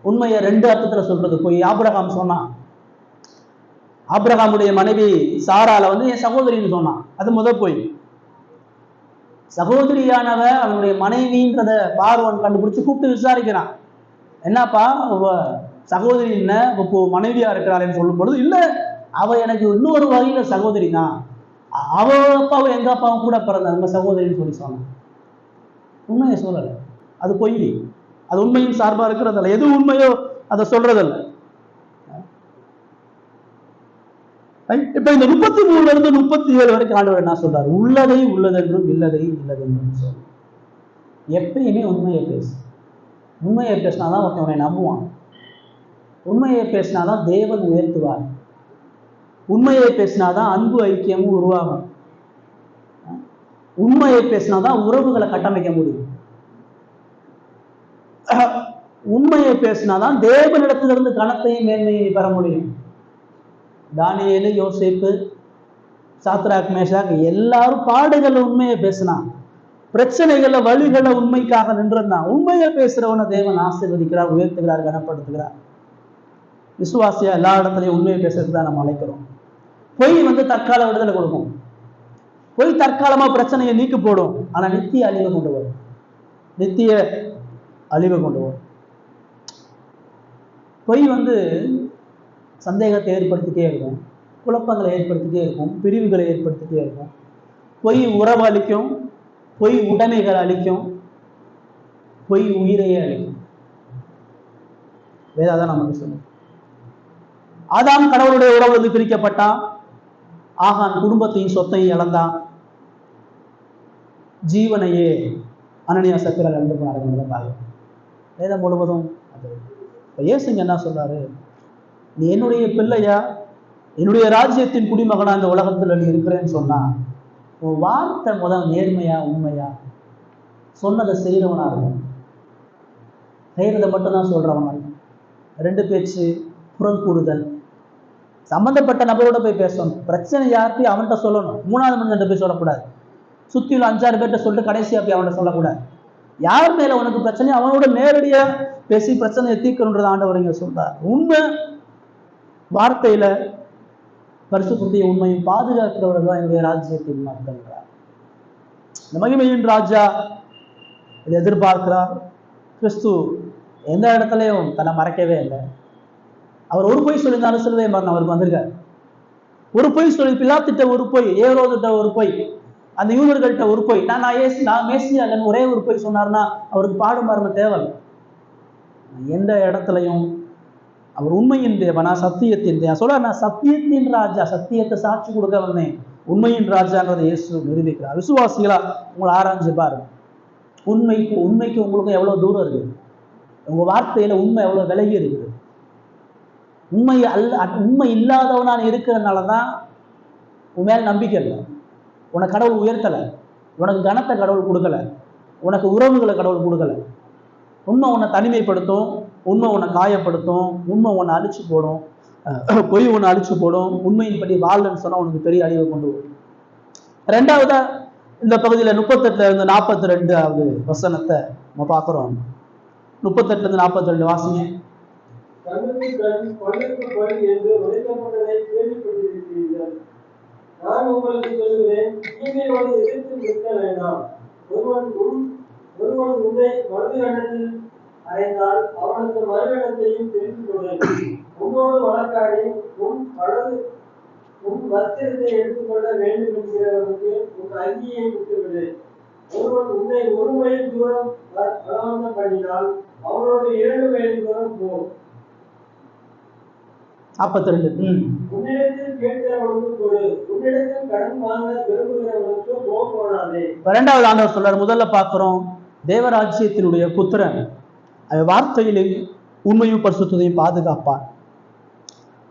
உண்மையை 2 அர்த்தத்துல சொல்றது பொய். ஆபிரகாம் சொன்னான், ஆபிரகாமுடைய மனைவி சாரால என் சகோதரின்னு சொன்னான். அது முதல் பொய். சகோதரியானவ அவனுடைய மனைவின்றத பார்வன் கண்டுபிடிச்சு கூப்பிட்டு விசாரிக்கிறான். என்னப்பா சகோதரி என்ன இப்போ மனைவியா இருக்கிறாள்னு சொல்லும் பொழுது, இல்ல அவ எனக்கு இன்னொரு வகையில சகோதரி தான், அவ அப்பாவும் எங்க அப்பாவும் கூட பிறந்த நம்ம சகோதரின்னு சொல்லி சொன்னான். உண்மையை சொல்லலை, அது பொய். அது உண்மையின் சார்பா இருக்கிறதில்ல. எது உண்மையோ அதை சொல்றதில்ல. இப்ப இந்த 33 இருந்து 37 வரைக்கும் ஆண்டவர் என்ன சொல்றாரு? உள்ளதை உள்ளதென்றும் இல்லதை இல்லதென்றும் சொல்ல. எப்பயுமே உண்மையை பேசு. உண்மையை பேசினாதான் ஒருத்தவனை நம்புவான். உண்மையை பேசினாதான் தேவன் உயர்த்துவார். உண்மையை பேசினாதான் அன்பு ஐக்கியமும் உருவாகும். உண்மையை பேசினாதான் உறவுகளை கட்டமைக்க முடியும். உண்மையை பேசினாதான் தேவனிடத்திலிருந்து கனத்தையும் மேன்மையை பெற முடியும். தானியேலு, யோசேப்பு, சாத்ராக், மேஷாக் எல்லாரும் பாடுகள் உண்மையை பேசினான். பிரச்சனைகளை வழிகளை உண்மைக்காக நின்றுதான். உண்மையை பேசுறவனை தேவன் ஆசீர்வதிக்கிறார், உயர்த்துகிறார், கனப்படுத்துகிறார். விசுவாசியா எல்லா இடத்துலையும் உண்மையை பேசுறதுக்கு தான் நம்ம அழைக்கிறோம். பொய் தற்கால விடுதலை கொடுக்கும். பொய் தற்காலமா பிரச்சனையை நீக்கி போடும், ஆனா நித்திய அழிவை கொண்டு வரும். நித்திய அழிவை கொண்டு வரும். பொய் சந்தேகத்தை ஏற்படுத்திட்டே இருக்கும், குழப்பங்களை ஏற்படுத்திட்டே இருக்கும், பிரிவுகளை ஏற்படுத்திட்டே இருக்கும். பொய் உறவு அளிக்கும், பொய் உடைமைகளை அளிக்கும், பொய் உயிரையே அளிக்கும். வேதாதான் நமக்கு சொல்லும். ஆதாம் கடவுளுடைய உறவு பிரிக்கப்பட்டான். ஆகான் குடும்பத்தையும் சொத்தையும் இழந்தான். ஜீவனையே அனனியா சப்பிரா இழந்து போனார்கள். வேதம் முழுவதும் அது. இயேசுங்க என்ன சொல்றாரு? நீ என்னுடைய பிள்ளையா, என்னுடைய ராஜ்யத்தின் குடிமகனா இந்த உலகத்துல நீ இருக்கிறேன்னு சொன்னா, உன் வார்த்தை நேர்மையா உண்மையா சொன்னதை செய்யறவனா இருக்கும். செய்யறதை மட்டும்தான் சொல்றவனா இருக்கும். 2 பேச்சு, புறம் கூறுதல், சம்பந்தப்பட்ட நபரோட போய் பேசணும். பிரச்சனை யார்கிட்டையும் அவன்கிட்ட சொல்லணும். 3வது மனிதன் போய் சொல்லக்கூடாது. சுத்தியில் 5-6 பேர்கிட்ட சொல்லிட்டு கடைசியா போய் அவன்கிட்ட சொல்லக்கூடாது. யார் மேல உனக்கு பிரச்சனை அவனோட நேரடியா பேசி பிரச்சனையை தீர்க்கணுன்றது ஆண்டவர் இங்க சொல்றார். உண்மை வார்த்தையில பரிசுத்தத்தையும் உண்மையும் பாதுகாக்கிறவர்கள் தான் என்னுடைய ராஜ்யத்தின் மக்கள். இந்த மகிமையின் ராஜா இதை எதிர்பார்க்கிறார். கிறிஸ்து எந்த இடத்துலையும் தன்னை மறைக்கவே இல்லை. அவர் ஒரு பொய் சொல்லியிருந்தாலும் சிலுவை மரணம் அவருக்கு வந்திருக்காரு. ஒரு பொய் சொல்லி, பிலாத்திட்ட ஒரு பொய், ஏரோதிட்ட ஒரு பொய், அந்த யூதர்கள்ட்ட ஒரு பொய், நான் மேசியாலன்னு ஒரே ஒரு பொய் சொன்னார்னா அவருக்கு பாடு மரணம் தேவை. எந்த இடத்துலையும் அவர் உண்மையின் தேவனா, சத்தியத்தின் தேவன் சொல்ல, நான் சத்தியத்தின் ராஜா, சத்தியத்தை சாட்சி கொடுக்க வந்தேன், உண்மையின் ராஜான்றதை இயேசு நிரூபிக்கிறார். விசுவாசிகளா உங்களை ஆராய்ஞ்சு பாருங்க. உண்மைக்கு உங்களுக்கு எவ்வளவு தூரம் இருக்குது. உங்க வார்த்தையில உண்மை எவ்வளவு விலகி இருக்குது. உண்மை இல்லாதவனான இருக்கிறதுனாலதான் உன் மேல நம்பிக்கை இல்லை. உனக்கு கடவுள் உயர்த்தலை, உனக்கு கனத்தை கடவுள் கொடுக்கல, உனக்கு உறவுகளை கடவுள் கொடுக்கல. உண்மை உன்னை தனிமைப்படுத்தும், உண்மை உன்னை காயப்படுத்தும், உண்மை உன்னை அழிச்சு போடும், பொய் உன்னை அழிச்சு போடும். உண்மையின்படி வாழ்ன்னு சொன்னா உனக்கு பெரிய அழிவை கொண்டு வரும். 2வதா இந்த பகுதியில 38 இருந்து 42வது வசனத்தை நம்ம பார்க்கிறோம். 38 இருந்து 42 வாசிங்க. நான் உங்களுக்கு சொல்கிறேன், தீமையோடு எதிர்த்து நிற்க வேண்டாம். ஒருவன் உன்னை மறுகணத்தில் அடைந்தால் அவனுக்கு மறுகணத்தையும் தெரிந்து கொள். உன்னோடு வழக்காடி உன் உன் வஸ்திரத்தை எடுத்துக்கொள்ள வேண்டும் என்கிறவனுக்கு உன் அங்கியை விட்டுவிடு. ஒருவன் உன்னை ஒரு மைல் தூரம் பலவந்தம் பண்ணினால் அவனோடு 7 மைல் தூரம் போ. 42. உன்னிடத்தில் கேட்கிறவனுக்கு கொடு, உன்னிடத்தில் கடன் வாங்க விரும்புகிறவனுக்கு போடாதே. இரண்டாவது ஆண்டவர் சொல்றார், முதல்ல பார்க்கிறோம் தேவராஜ்யத்தினுடைய புத்திரன் வார்த்தையிலே உண்மையும் பரிசுத்தத்தையும் பாதுகாப்பார்.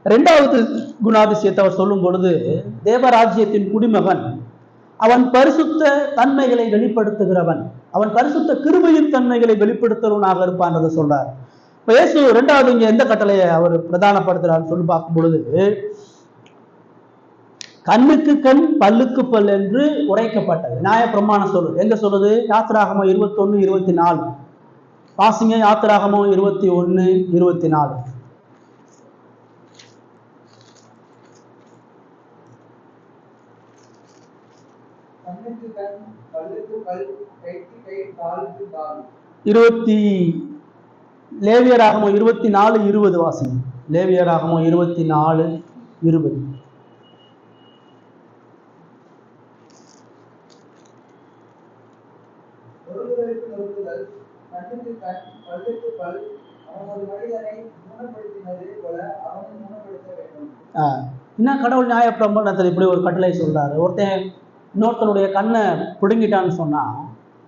இரண்டாவது குணாதிசயத்தை அவர் சொல்லும் பொழுது, தேவராஜ்யத்தின் குடிமகன் அவன் பரிசுத்த தன்மைகளை வெளிப்படுத்துகிறவன், அவன் பரிசுத்த கிருபையின் தன்மைகளை வெளிப்படுத்துறவனாக இருப்பான் என்று சொல்றார். இப்ப இயேசு இரண்டாவது இங்க எந்த கட்டளையை அவர் பிரதானப்படுத்துறான்னு சொல்லி பார்க்கும் பொழுது, கண்ணுக்கு கண் பல்லுக்கு பல் என்று உரைக்கப்பட்டது நியாயப்பிரமாணம் சொல்லுது. எங்க சொல்லுது? யாத்திராகமம் 21:24 வாசிங்க. யாத்திராகமம் 21:24. கண்ணுக்கு கண், பல்லுக்கு பல், கைக்கு கை, காலுக்கு கால். லேவியராகமம் 24:20 வாசிங்க. லேவியராகமம் 24:20. ஒருவருக்கு நொறுக்குதல், கண்ணுக்கு கண், பல்லுக்கு பல். அவன் ஒரு மனிதனை குணப்படுத்தினதே போல அவனை குணப்படுத்த வேண்டும். இன்னும் கடவுள் நியாயப்பிரமாணத்தில் இப்படி ஒரு கட்டளை சொல்றாரு. ஒருத்தன் இன்னொருத்தனுடைய கண்ணை பிடுங்கிட்டான்னு சொன்னா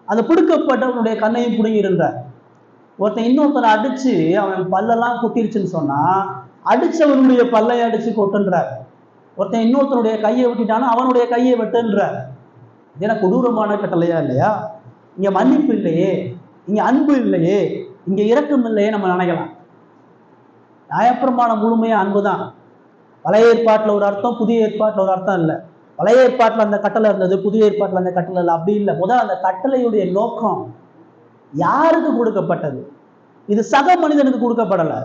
அந்த பிடுக்கப்பட்டவனுடைய கண்ணையும் பிடுங்கிருந்தார். ஒருத்தன் இன்னொருத்தனை அடிச்சு அவன் பல்லெல்லாம் கொட்டிருச்சுன்னு சொன்னா அடிச்சவனுடைய பல்லை அடிச்சு கொட்டுன்றார். ஒருத்தன் இன்னொருத்தனுடைய கையை வெட்டிட்டானா அவனுடைய கையை வெட்டுன்றார். ஏன்னா கொடூரமான கட்டளையா இல்லையா? இங்க மன்னிப்பு இல்லையே, இங்க அன்பு இல்லையே, இங்க இரக்கம் இல்லையே நம்ம நினைக்கலாம். நியாயப்பிரமாணம் முழுமையா அன்பு தான். பழைய ஏற்பாட்டில் ஒரு அர்த்தம், புதிய ஏற்பாட்டில் ஒரு அர்த்தம் இல்லை. பழைய ஏற்பாட்டில் அந்த கட்டளை இருந்தது, புதிய ஏற்பாட்டில் அந்த கட்டளை இல்லை. அப்படி இல்லை. முதல் அந்த கட்டளையுடைய நோக்கம் யாருக்கு கொடுக்கப்பட்டது? இது சக மனிதனுக்கு கொடுக்கப்படலை.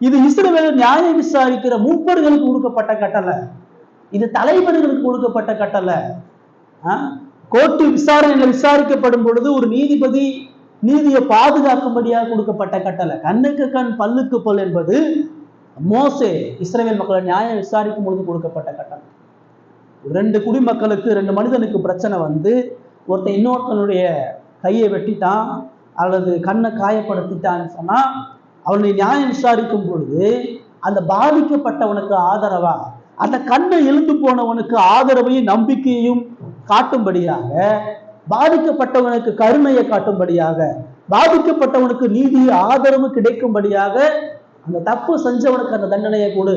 இது இஸ்ரவேலை நியாயம் விசாரிக்கிற மூப்பர்களுக்கு கொடுக்கப்பட்ட கட்டளை. இது தலைவர்களுக்கு கொடுக்கப்பட்ட கட்டளை. கோர்ட்டு விசாரணையில் விசாரிக்கப்படும் பொழுது ஒரு நீதிபதி நீதியை பாதுகாக்கும்படியாக கொடுக்கப்பட்ட கட்டளை. கண்ணுக்கு கண் பல்லுக்கு பல் என்பது மோசே இஸ்ரவேல் மக்களை நியாயம் விசாரிக்கும் பொழுது கொடுக்கப்பட்ட கட்டளை. 2 குடிமக்களுக்கு 2 மனிதனுக்கு பிரச்சனை வந்து ஒருத்தன் இன்னொருத்தனுடைய கையை வெட்டிட்டான் அல்லது கண்ணை காயப்படுத்திட்டான்னு சொன்னா அவனை நியாயம் விசாரிக்கும் பொழுது அந்த பாதிக்கப்பட்டவனுக்கு ஆதரவா, அந்த கண்ணை இழுந்து போனவனுக்கு ஆதரவையும் நம்பிக்கையையும் காட்டும்படியாக, பாதிக்கப்பட்டவனுக்கு கருணையை காட்டும்படியாக, பாதிக்கப்பட்டவனுக்கு நீதி ஆதரவு கிடைக்கும்படியாக அந்த தப்பு செஞ்சவனுக்கு அந்த தண்டனையை கொடு.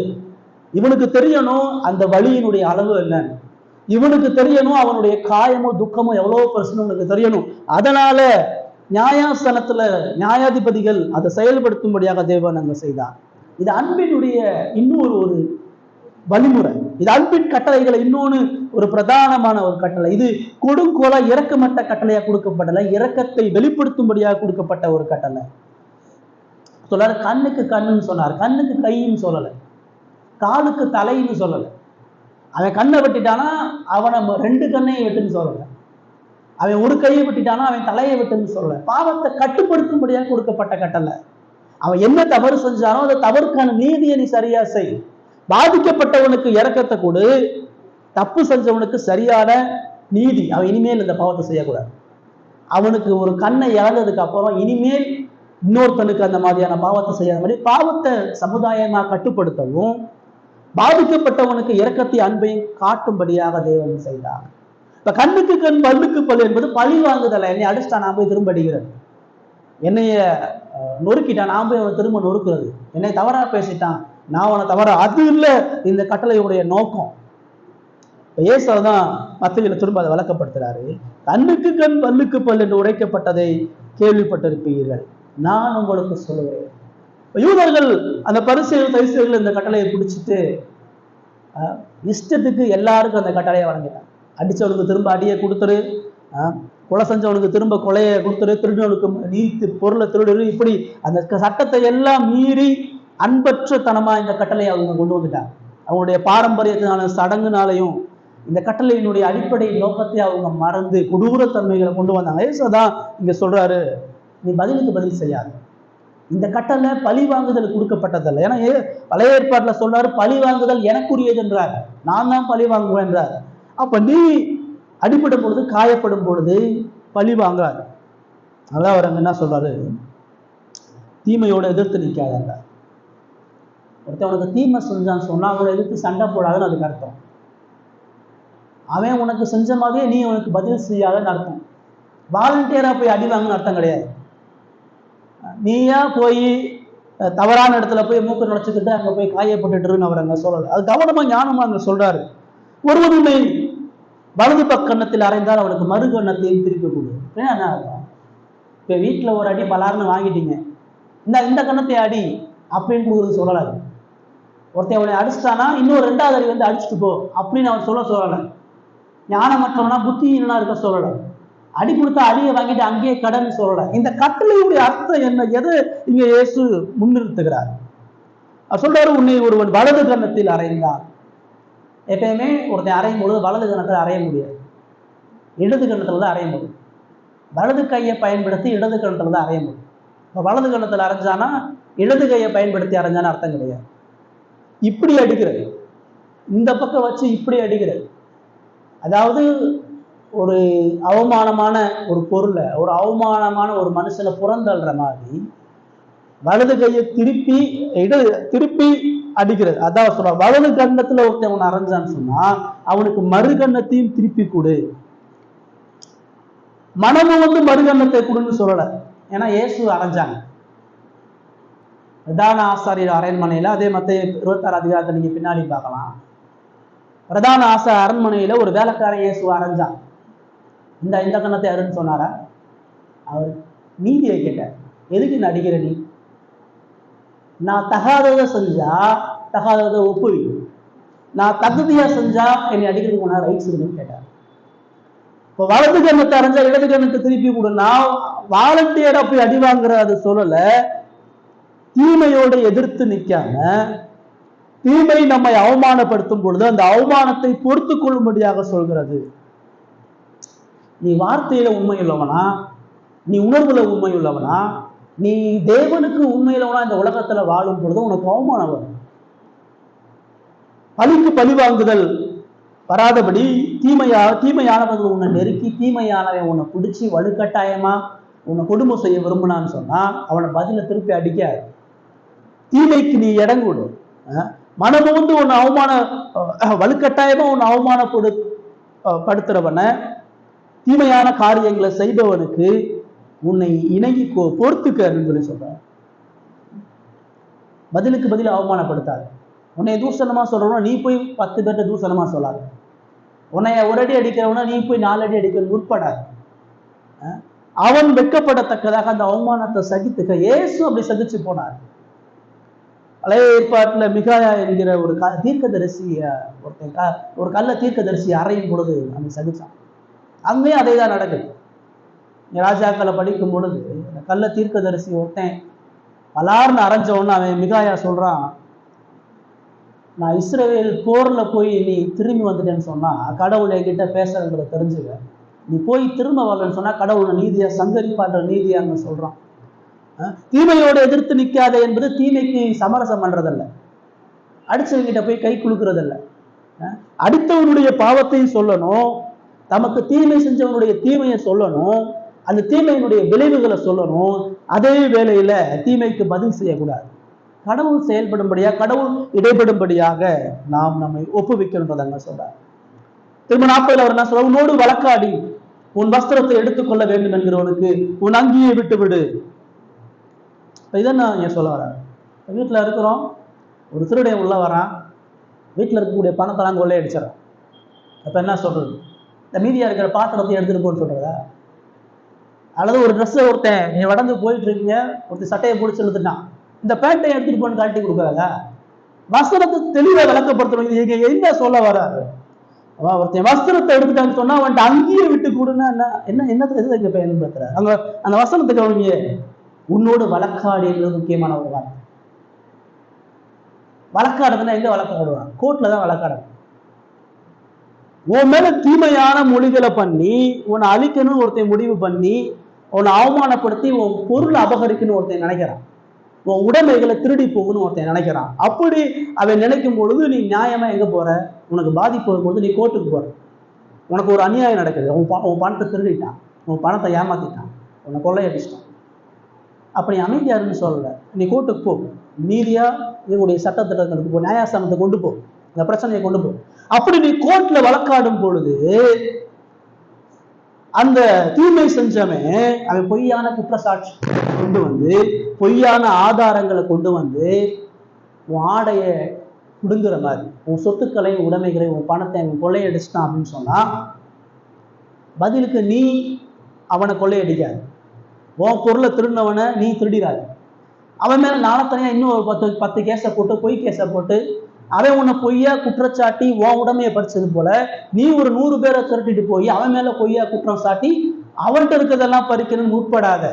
இவனுக்கு தெரியணும் அந்த வலியினுடைய அளவு என்ன, இவனுக்கு தெரியணும் அவனுடைய காயமோ துக்கமோ எவ்வளவு பிரச்சனை உனக்கு தெரியணும். அதனால நியாயாசனத்துல நியாயாதிபதிகள் அதை செயல்படுத்தும்படியாக தேவன் அங்க செய்தார். இது அன்பினுடைய இன்னொரு ஒரு வழிமுறை. இது அன்பின் கட்டளைகளை இன்னொன்னு ஒரு பிரதானமான ஒரு கட்டளை. இது கொடுங்கோலா இரக்கமற்ற கட்டளையா கொடுக்கப்படலை, இரக்கத்தை வெளிப்படுத்தும்படியாக கொடுக்கப்பட்ட ஒரு கட்டளை. சொல்றாரு கண்ணுக்கு கண்ணுன்னு சொன்னார், கண்ணுக்கு கைன்னு சொல்லலை, காலுக்கு தலைன்னு சொல்லலை. அவன் கண்ணை வெட்டிட்டானா அவனை 2 கண்ணையும் வெட்டுன்னு சொல்லலை, அவன் ஒரு கையை வெட்டிட்டானா அவன் தலையை வெட்டுன்னு சொல்லலை. பாவத்தை கட்டுப்படுத்தும்படியாக கொடுக்கப்பட்ட கட்டளை. அவன் என்ன தவறு செஞ்சானோ அந்த தவறுக்கான நீதியை நீ சரியா செய். பாதிக்கப்பட்டவனுக்கு இரக்கத்தை கொடு, தப்பு செஞ்சவனுக்கு சரியான நீதி. அவன் இனிமேல் இந்த பாவத்தை செய்யக்கூடாது. அவனுக்கு ஒரு கண்ணை இழந்ததுக்கு அப்புறம் இனிமேல் இன்னொருத்தனுக்கு அந்த மாதிரியான பாவத்தை செய்யாத மாதிரி பாவத்தை சமுதாயமாக கட்டுப்படுத்தவும் பாதிக்கப்பட்டவனுக்கு இரக்கத்தை அன்பையும் காட்டும்படியாக தேவன் செய்தார். இப்ப கண்ணுக்கு கண் பல்லுக்கு பல் என்பது பழி வாங்குதலை. என்னை அடிச்சுட்டா நான் போய் திரும்ப அடிக்கிறது, என்னைய நொறுக்கிட்டான் நான் போய் அவனை திரும்ப நொறுக்கிறது, என்னை தவறா பேசிட்டான் நான் அவனை தவற, அது இல்லை இந்த கட்டளையுடைய நோக்கம். இயேசுதான் மத்தேயுல திரும்ப அதை விளக்கப்படுத்துறாரு. கண்ணுக்கு கண் பல்லுக்கு பல் என்று உரைக்கப்பட்டதை கேள்விப்பட்டிருப்பீர்கள், நான் உங்களுக்கு சொல்லுவேன். யூதர்கள் அந்த பரிசேயர்கள் பரிசேயர்கள் இந்த கட்டளையை பிடிச்சிட்டு இஷ்டத்துக்கு எல்லாருக்கும் அந்த கட்டளையை வழங்கிட்டாங்க. அடிச்சவனுக்கு திரும்ப அடியை கொடுத்துரு, கொலை செஞ்சவனுக்கு திரும்ப கொலையை கொடுத்துரு, திருடவனுக்கு நீத்து பொருளை திருடு, இப்படி அந்த சட்டத்தை எல்லாம் மீறி அன்பற்ற தனமா இந்த கட்டளையை அவங்க கொண்டு வந்துட்டாங்க. அவங்களுடைய பாரம்பரியத்தினால சடங்குனாலையும் இந்த கட்டளையினுடைய அடிப்படை நோக்கத்தை அவங்க மறந்து கொடூரத்தன்மைகளை கொண்டு வந்தாங்க. ஏசுதான் இங்க சொல்றாரு, நீ பதிலுக்கு பதில் செய்யாது, இந்த கட்டளை பழி வாங்குதல் கொடுக்கப்பட்டதல்ல. ஏன்னா பழைய ஏற்பாட்டுல சொல்றாரு, பழி வாங்குதல் எனக்குரியது என்றார், நான் தான் பழி வாங்குவேன் என்றார். அப்ப நீ அடிபடும் பொழுது, காயப்படும் பொழுது பழி வாங்காது. அதான் அவர் அங்க என்ன சொல்றாரு, தீமையோட எதிர்த்து நிற்காத. ஒருத்தவனுக்கு தீமை செஞ்சான்னு சொன்னா அவனை எதிர்த்து சண்டை போடாதுன்னு அதுக்கு அர்த்தம். அவன் உனக்கு செஞ்ச மாதிரியே நீ உனக்கு பதில் செய்யாதன்னு அர்த்தம். வாலண்டியரா போய் அடி வாங்கன்னு அர்த்தம் கிடையாது. நீயா போய் தவறான இடத்துல போய் மூக்க நுழைச்சுக்கிட்டு அங்க போய் காயப்பட்டுட்டுருன்னு அவர் அங்க சொல்லல. அது கவனமா ஞானமா அங்க சொல்றாரு. ஒருவனுமை வலது பக்கத்தில் அறைந்தால் அவனுக்கு மறு கண்ணத்தையும் திருப்பி கொடு. என்ன அர்த்தம்? இப்ப வீட்டுல ஒரு அடி பலார்னு வாங்கிட்டீங்க, இந்த கண்ணத்தை அடி அப்படின்னு கொடுக்குறது சொல்லலாது. ஒருத்தன் அவனை அடிச்சிட்டானா இன்னொரு 2வது அடி வந்து அடிச்சுட்டு போ அப்படின்னு அவர் சொல்லலை. ஞானமற்றவனா புத்தியினா இருக்க சொல்லலை. அடி கொடுத்தா அடியை வாங்கிட்டு அங்கேயே கடன் சொல்லலை. இந்த கட்டளையுடைய அர்த்தம் என்ன, எதை இங்க இயேசு முன்னிறுத்துகிறார்? அவர் சொல்றாரு, உன்னை ஒருவன் வலது கன்னத்தில் அறைந்தான். எப்பயுமே ஒருத்தன் அறையும் பொழுது வலது கன்னத்தில் அறைய முடியாது, இடது கன்னத்துல தான் அறைய முடியும். வலது கையை பயன்படுத்தி இடது கன்னத்துல தான் அறைய முடியும். இப்போ வலது கன்னத்தில் அரைஞ்சானா இடது கையை பயன்படுத்தி அரைஞ்சான்னு அர்த்தம் கிடையாது. இப்படி அடிக்கிறது, இந்த பக்கம் வச்சு இப்படி அடிக்கிறது, அதாவது ஒரு அவமானமான ஒரு பொருளை, ஒரு அவமானமான ஒரு மனுஷனை புறந்தள்ளுற மாதிரி வலது கையை திருப்பி அடிக்கிறது. அதான் சொல்ற, வலது கன்னத்துல ஒருத்தன் அவன் அரைஞ்சான்னு சொன்னா அவனுக்கு மறுகண்ணத்தையும் திருப்பி கொடு. மனமும் வந்து மறுகண்ணத்தை கொடுன்னு சொல்லலை. ஏன்னா இயேசு அரைஞ்சாங்க பிரதான ஆசாரியர் அரண்மனையில. அதே மத்திய 26 அதிகாரத்தை நீங்க பின்னாடி பார்க்கலாம். பிரதான அரண்மனையில ஒரு வேலைக்காரன் இயேசு அரைஞ்சான். இந்த கண்ணத்தை அருன்னு சொன்னாரா? அவர் நீதியை கேட்டார், எதுக்கு என்ன அடிக்கிற நீ? நான் தகாததை செஞ்சா தகாததை ஒப்புவி, நான் தகுதியா செஞ்சா என்னை அடிக்கிறதுக்கு ஒன்றா ரைட்ஸ் இருக்குன்னு கேட்டார். இப்போ வலது கண்ணத்தை அரைஞ்சா இடது கண்ணுக்கு திருப்பி கொடுனா வாலண்டியரா போய் அடி வாங்குற அது சொல்லல. தீமையோடு எதிர்த்து நிற்காம, தீமை நம்மை அவமானப்படுத்தும் பொழுது அந்த அவமானத்தை பொறுத்து கொள்ளும்படியாக சொல்கிறது. நீ வார்த்தையில உண்மை உள்ளவனா, நீ உணர்வுல உண்மை உள்ளவனா, நீ தேவனுக்கு உண்மையிலவனா இந்த உலகத்துல வாழும் பொழுது உனக்கு அவமானம் வரும். பழிக்கு பழி வாங்குதல் வராதபடி தீமையானவர்கள் உன்னை நெருக்கி, தீமையானவன் உன்னை பிடிச்சி வலுக்கட்டாயமா உன்னை கொடுமை செய்ய விரும்பினான்னு சொன்னா அவனை பதில திருப்பி அடிக்காது. தீமைக்கு நீ இடம் கொடு. மனமும் வந்து உன்னை வலுக்கட்டாயமா உன்னை அவமானப்படுத்துறவனை, தீமையான காரியங்களை செய்பவனுக்கு உன்னை இணங்கி பொறுத்துக்கன்னு சொல்லி சொல்ற. பதிலுக்கு பதில் அவமானப்படுத்தாது. உன்னை தூசணமா சொல்றவனா நீ போய் 10 பேர்ட்ட தூசணமா சொல்லாது. உன்னைய ஒரு அடி அடிக்கிறவனா நீ போய் 4 அடி அடிக்க முற்படாது. அவன் வெட்கப்படத்தக்கதாக அந்த அவமானத்தை சகித்துக்க இயேசு அப்படி சகிச்சு போனார். பழைய ஏற்பாட்டுல மிகாயா என்கிற ஒரு தீர்க்கதரிசி ஒரு கள்ள தீர்க்கதரிசி அறையும் பொழுது அவன் சகிச்சான். அங்கேயும் அதே தான் நடக்குது. ராஜாக்களை படிக்கும் பொழுது இந்த கள்ள தீர்க்கதரிசி ஒருத்தன் பலார்னு அரைஞ்சவொன்னு அவன் மிகாயா சொல்றான், நான் இஸ்ரவேல் போர்ல போய் நீ திரும்பி வந்துட்டேன்னு சொன்னா கடவுள் என்கிட்ட பேசுறதுல தெரிஞ்சுக்க, நீ போய் திரும்ப வரலன்னு சொன்னா கடவுளை நீதியா சங்கரிப்பான்ற நீதியான்னு சொல்றான். தீமையோடு எதிர்த்து நிற்காத என்பது தீமைக்கு சமரசம் பண்றதல்ல, அடிச்சவங்கிட்ட போய் கை குலுக்குறதல்ல. அடித்தவனுடைய பாவத்தையும் சொல்லணும், தமக்கு தீமை செஞ்சவனுடைய தீமையை சொல்லணும், அந்த தீமையினுடைய விளைவுகளை சொல்லணும். அதே வேளையில தீமைக்கு பதில் செய்யக்கூடாது. கடவுள் செயல்படும்படியாக, கடவுள் இடைபடும்படியாக நாம் நம்மை ஒப்புவிக்கின்றதாங்க சொல்றார். திரும்ப 40 அவர் என்ன சொல்ற, உன்னோடு வழக்காடி உன் வஸ்திரத்தை எடுத்துக்கொள்ள வேண்டும் என்கிறவனுக்கு உன் அங்கியை விட்டு விடு. இதை நான் இங்க சொல்ல வரேன். வீட்டுல இருக்கிறோம், ஒரு திருடைய உள்ள வரான், வீட்டுல இருக்கக்கூடிய பணத்தெல்லாம் கொள்ளையடிச்சிடறான். அப்ப என்ன சொல்றது? இந்த மீதியா இருக்கிற பாத்திரத்தை எடுத்துட்டு போன்னு சொல்றதா? அல்லது ஒரு ட்ரெஸ்ஸை ஒருத்தன் நீ வடந்து போயிட்டு இருக்கீங்க, ஒருத்தர் சட்டையை பிடிச்சி இழுத்துட்டான், இந்த பேண்ட்டை எடுத்துட்டு போன்னு காட்டி கொடுக்காதா? வஸ்திரத்தை தெளிவாக விளக்கப்படுத்தணும். இது என்ன சொல்ல வராது? ஒருத்தன் வஸ்திரத்தை எடுத்துட்டான்னு சொன்னா அவன்கிட்ட அங்கேயே விட்டு கூடுன்னா என்னத்தை இங்க பயன்படுத்துற? அந்த வசனத்துக்கு அவங்க உன்னோடு வழக்காடு என்பது முக்கியமான ஒரு வார்த்தை. வழக்காடுதுன்னா எங்க வழக்காடுவான்? கோர்ட்ல தான் வழக்காடுவான். உன் மேல தீமையான மொழிகளை பண்ணி உன்னை அழிக்கணும்னு ஒருத்தன் முடிவு பண்ணி உன்னை அவமானப்படுத்தி உன் பொருளை அபகரிக்கணும்னு ஒருத்தன் நினைக்கிறான். உன் உடைமைகளை திருடி போகணும்னு ஒருத்தன் நினைக்கிறான். அப்படி அவன் நினைக்கும் பொழுது நீ நியாயமா எங்க போற? உனக்கு பாதிப்பு வரும்பொழுது நீ கோர்ட்டுக்கு போற. உனக்கு ஒரு அநியாயம் நடக்குது, உன் பணத்தை திருடிட்டான், உன் பணத்தை ஏமாத்திட்டான், உன்னை கொள்ளையடிச்சிட்டான். அப்ப நீ அமைதியாருன்னு சொல்லல, நீ கோர்ட்டுக்கு போ, நீதியா இதனுடைய சட்டத்திட்டங்களுக்கு போ, நியாயஸ்தானத்தை கொண்டு போ, இந்த பிரச்சனையை கொண்டு போ. அப்படி நீ கோர்ட்ல வழக்காடும் பொழுது அந்த தீமை செஞ்சவன் அவன் பொய்யான குற்றச்சாட்டு கொண்டு வந்து, பொய்யான ஆதாரங்களை கொண்டு வந்து உன் ஆடைய குடுங்குற மாதிரி, உன் சொத்துக்களை, உடைமைகளை, உன் பணத்தை அவன் கொள்ளையடிச்சிட்டான் அப்படின்னு சொன்னா பதிலுக்கு நீ அவனை கொள்ளையடிக்காது. உன் பொருளை திருடினவனை நீ திருடிடாது. அவன் மேல நாளத்தனையா இன்னும் ஒரு 10 கேஸை போட்டு, பொய் கேஸை போட்டு, அவன் உன்னை பொய்யா குற்றச்சாட்டி உன் உடமையை பறிச்சது போல நீ ஒரு 100 பேரை திரட்டிட்டு போய் அவன் மேல பொய்யா குற்றம் சாட்டி அவன்கிட்ட இருக்கிறதெல்லாம் பறிக்கணும்னு முற்படாத.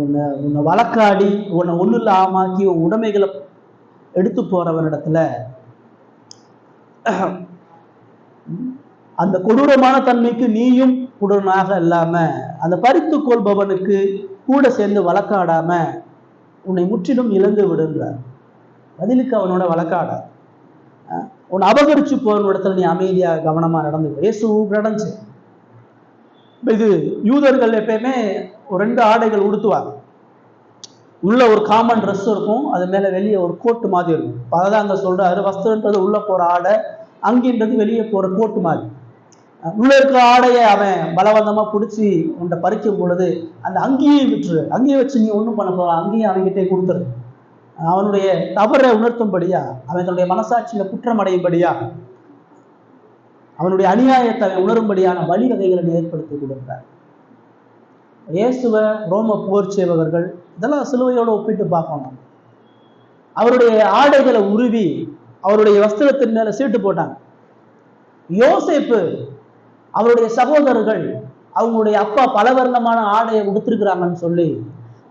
உன்னை வழக்காடி உன்னை ஒண்ணு இல்லாமாக்கி உன் உடைமைகளை எடுத்து போறவனிடத்துல அந்த கொடூரமான தன்மைக்கு நீயும் கொடூரனாக இல்லாம, அந்த பறித்து கொள்பவனுக்கு கூட சேர்ந்து வழக்காடாம உன்னை முற்றிலும் இழந்து விடுன்றார். பதிலுக்கு அவனோட வழக்காட, உன்னை அபகரிச்சு போற இடத்துல நீ அமைதியா கவனமா நடந்து. இயேசு நடந்துச்சு. இது யூதர்கள் எப்பயுமே ஒரு 2 ஆடைகள் உடுத்துவாங்க. உள்ள ஒரு காமன் ட்ரெஸ் இருக்கும், அது மேல வெளியே ஒரு கோட்டு மாதிரி இருக்கும். அதான் அங்க சொல்றாரு, வஸ்திரன்றது உள்ள போற ஆடை, அங்கின்றது வெளியே போற கோட்டு மாதிரி. உள்ள இருக்கிற ஆடையை அவன் பலவந்தமா பிடிச்சி உன்னை பறிக்கும் பொழுது அந்த அங்கேயே விட்டுரு, அங்கேயே வச்சு நீ ஒன்றும் பண்ண போற, அங்கேயே அவன்கிட்டே கொடுத்துரு. அவனுடைய தவறை உணர்த்தும்படியா, அவன் தன்னுடைய மனசாட்சியில குற்றம் அடையும்படியா, அவனுடைய அநியாயத்தை அவன் உணரும்படியான வழிவகைகளை ஏற்படுத்தி கொடுத்தார். இயேசுவ ரோம போர் சேவகர்கள் இதெல்லாம் சிலுவையோடு ஒப்பிட்டு பார்க்கணும். அவருடைய ஆடைகளை உருவி அவருடைய வஸ்திரத்தின் மேல சீட்டு போட்டாங்க. யோசேப்பு அவருடைய சகோதரர்கள் அவங்களுடைய அப்பா பலவர்ணமான ஆடையை உடுத்திருக்கிறாங்கன்னு சொல்லி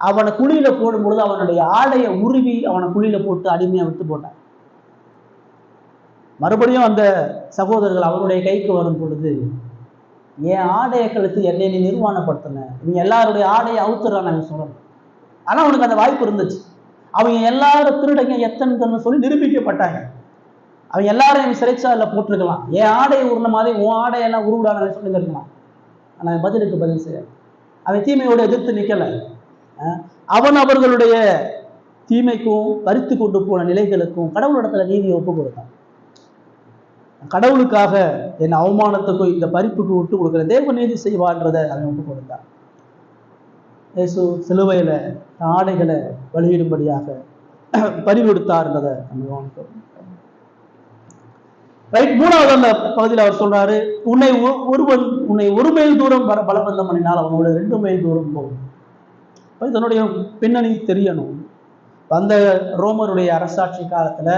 அவனை குழியில போடும் பொழுது அவனுடைய ஆடையை உருவி அவனை குழியில போட்டு அடிமையா விட்டு போட்டான். மறுபடியும் அந்த சகோதரர்கள் அவருடைய கைக்கு வரும் பொழுது, என் ஆடையை கழுத்து என்னை நீ நிர்வாணப்படுத்தின, நீங்க எல்லாருடைய ஆடையை அவுத்துறான்னு சொல்லணும். ஆனா அவனுக்கு அந்த வாய்ப்பு இருந்துச்சு. அவங்க எல்லாரும் திருடங்க எத்தனை சொல்லி நிரூபிக்கப்பட்டாங்க. அவங்க எல்லாரையும் சிறைச்சாலையில போட்டிருக்கலாம். என் ஆடையை உருண மாதிரி உன் ஆடையெல்லாம் உருவிடான்னு சொல்லியிருக்கலாம். ஆனா பதிலுக்கு பதில் செய்ய அவன் தீமையோடு எதிர்த்து நிக்கல. அவன் அவர்களுடைய தீமைக்கும் பறித்து கொண்டு போன நிலைகளுக்கும் கடவுளிடத்துல நீதியை ஒப்பு கொடுத்தான். கடவுளுக்காக என் அவமானத்துக்கும் இந்த பறிப்புக்கு விட்டு கொடுக்குற தேவ நீதி செய்வான்றதை அவன் ஒப்பு கொடுத்தான். இயேசு சிலுவையில ஆடைகளை வழியிடும்படியாக பறிகொடுத்தார்ன்றதை நம்ம கவனிக்கிறோம். ரைட். 3வது அந்த பகுதியில் அவர் சொல்றாரு, உன்னை ஒரு மைல் தூரம் பலபந்தம் பண்ணினால் அவனோட 2 மைல் தூரம் போகும். இதனுடைய பின்னணி தெரியணும். அந்த ரோமருடைய அரசாட்சி காலத்துல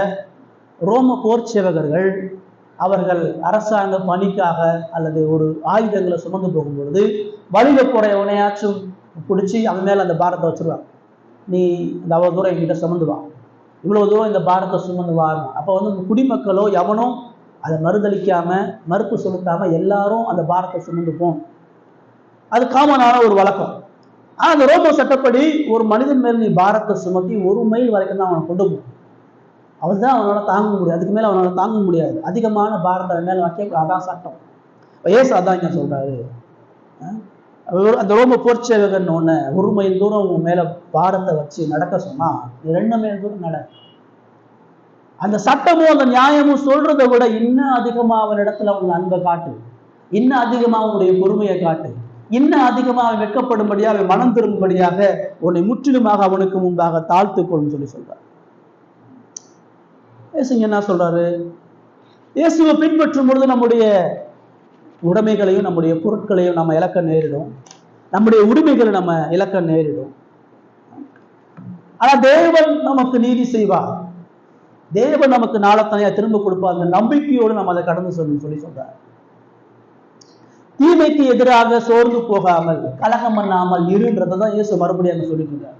ரோம போர் சேவகர்கள் அவர்கள் அரசாங்க பணிக்காக அல்லது ஒரு ஆயுதங்களை சுமந்து போகும் பொழுது வழியில போற எவனையாச்சும் பிடிச்சி அவன் மேல அந்த பாரத்தை வச்சிருவாங்க. நீ இந்த அவ்வளவு தூரம் என்கிட்ட சுமந்து வா, இவ்வளவு தூரம் இந்த பாரத்தை சுமந்து வாரணும். அப்போ வந்து குடிமக்களோ எவனும் அதை மறுதளிக்காம மறுப்பு செலுத்தாம எல்லாரும் அந்த பாரத்தை சுமந்துப்போம். அது காமனான ஒரு வழக்கம். ஆனா அந்த ரோம சட்டப்படி ஒரு மனிதன் மேல் நீ பாரத்தை சுமத்தி 1 மைல் வரைக்கும் தான் அவனை கொண்டு போகும். அவன் தான் அவனால தாங்க முடியும், அதுக்கு மேல அவனால தாங்க முடியாது. அதிகமான பாரத்தை மேல வைக்க, அதான் சட்டம். ஏசு அதான் இங்க சொல்றாரு, அந்த ரோம போர் சேவகன் ஒண்ணு 1 மைல் தூரம் உன் மேல பாரத்தை வச்சு நடக்க சொன்னா நீ 2 மைல் தூரம் நட. அந்த சட்டமும் அந்த நியாயமும் சொல்றதை விட இன்னும் அதிகமா அவன் இடத்துல அவங்க அன்பை காட்டு, இன்னும் அதிகமா அவனுடைய பொறுமையை காட்டு, இன்னும் அதிகமா அவன் வெட்கப்படும்படியாக அவன் மனம் திரும்பும்படியாக உன்னை முற்றிலுமாக அவனுக்கு முன்பாக தாழ்த்துக்கொள்னு சொல்றார். இயேசுங்க என்ன சொல்றாரு? இயேசுவை பின்பற்றும் பொழுது நம்முடைய உடைமைகளையும் நம்முடைய பொருட்களையும் நம்ம இழக்க நேரிடும், நம்முடைய உரிமைகளை நம்ம இழக்க நேரிடும். ஆனா தேவன் நமக்கு நீதி செய்வார், தேவன் நமக்கு நாளத்தனையா திரும்ப கொடுப்பார். அந்த நம்பிக்கையோடு நம்ம அதை கடந்து சொல்லி சொல்றார். தீமைக்கு எதிராக சோர்ந்து போகாமல் கலகம் பண்ணாமல் இருன்றதான் இயேசு மறுபடியும் அங்க சொல்லிட்டு இருக்கார்.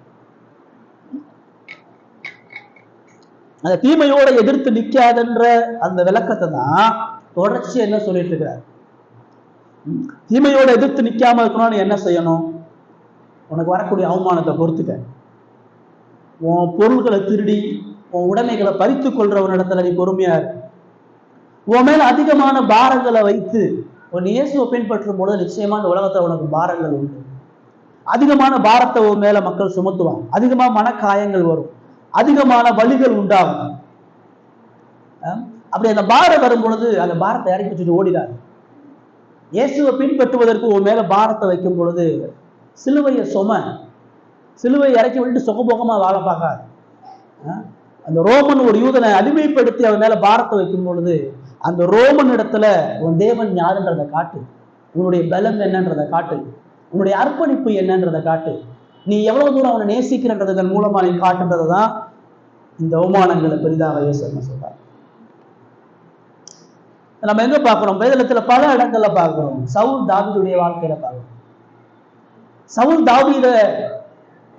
அந்த தீமையோட எதிர்த்து நிக்காதுன்ற அந்த விளக்கத்தை தான் தொடர்ச்சி என்ன சொல்லிட்டு இருக்கிறார். தீமையோட எதிர்த்து நிக்காம இருக்கணும்னு என்ன செய்யணும்? உனக்கு வரக்கூடிய அவமானத்தை பொறுத்துக்க. உன் பொருள்களை திருடி உன் உடைமைகளை பறித்து கொள்றவனிடத்துல நீ பொறுமையா இரு. உன் மேல அதிகமான பாரங்களை வைத்து உன் இயேசுவை பின்பற்றும் பொழுது நிச்சயமா இந்த உலகத்துல உனக்கு பாரங்கள் உண்டு. அதிகமான பாரத்தை உன் மேல மக்கள் சுமத்துவாங்க. அதிகமான மனக்காயங்கள் வரும், அதிகமான வலிகள் உண்டாகும். அப்படி அந்த பாரம் வரும் பொழுது அந்த பாரத்தை இறக்கி வச்சுட்டு ஓடிடாது. இயேசுவை பின்பற்றுவதற்கு உன் மேல பாரத்தை வைக்கும் பொழுது சிலுவையை சிலுவையை இறக்கி விட்டு சுகபோகமா வாழ பார்க்காது. அந்த ரோமன் ஒரு யூதனை அடிமைப்படுத்தி அவன் மேல பாரத்தை வைக்கும் பொழுது அந்த ரோமன் இடத்துல உன் தேவன் யாருன்றதை காட்டு, உன்னுடைய பலம் என்னன்றதை காட்டு, உன்னுடைய அர்ப்பணிப்பு என்னன்றதை காட்டு, நீ எவ்வளவு தூரம் அவனை நேசிக்கிறன்றதன் மூலமா நீ காட்டுன்றதுதான் இந்த அவமானங்களை பெரிதாக இயேசு சொல்றார். நம்ம எங்க பார்க்கிறோம்? வேதத்துல பல இடங்கள்ல பார்க்கிறோம். சவுல் தாவீதுடைய வாழ்க்கையில பார்க்கிறோம். சவுல் தாவீத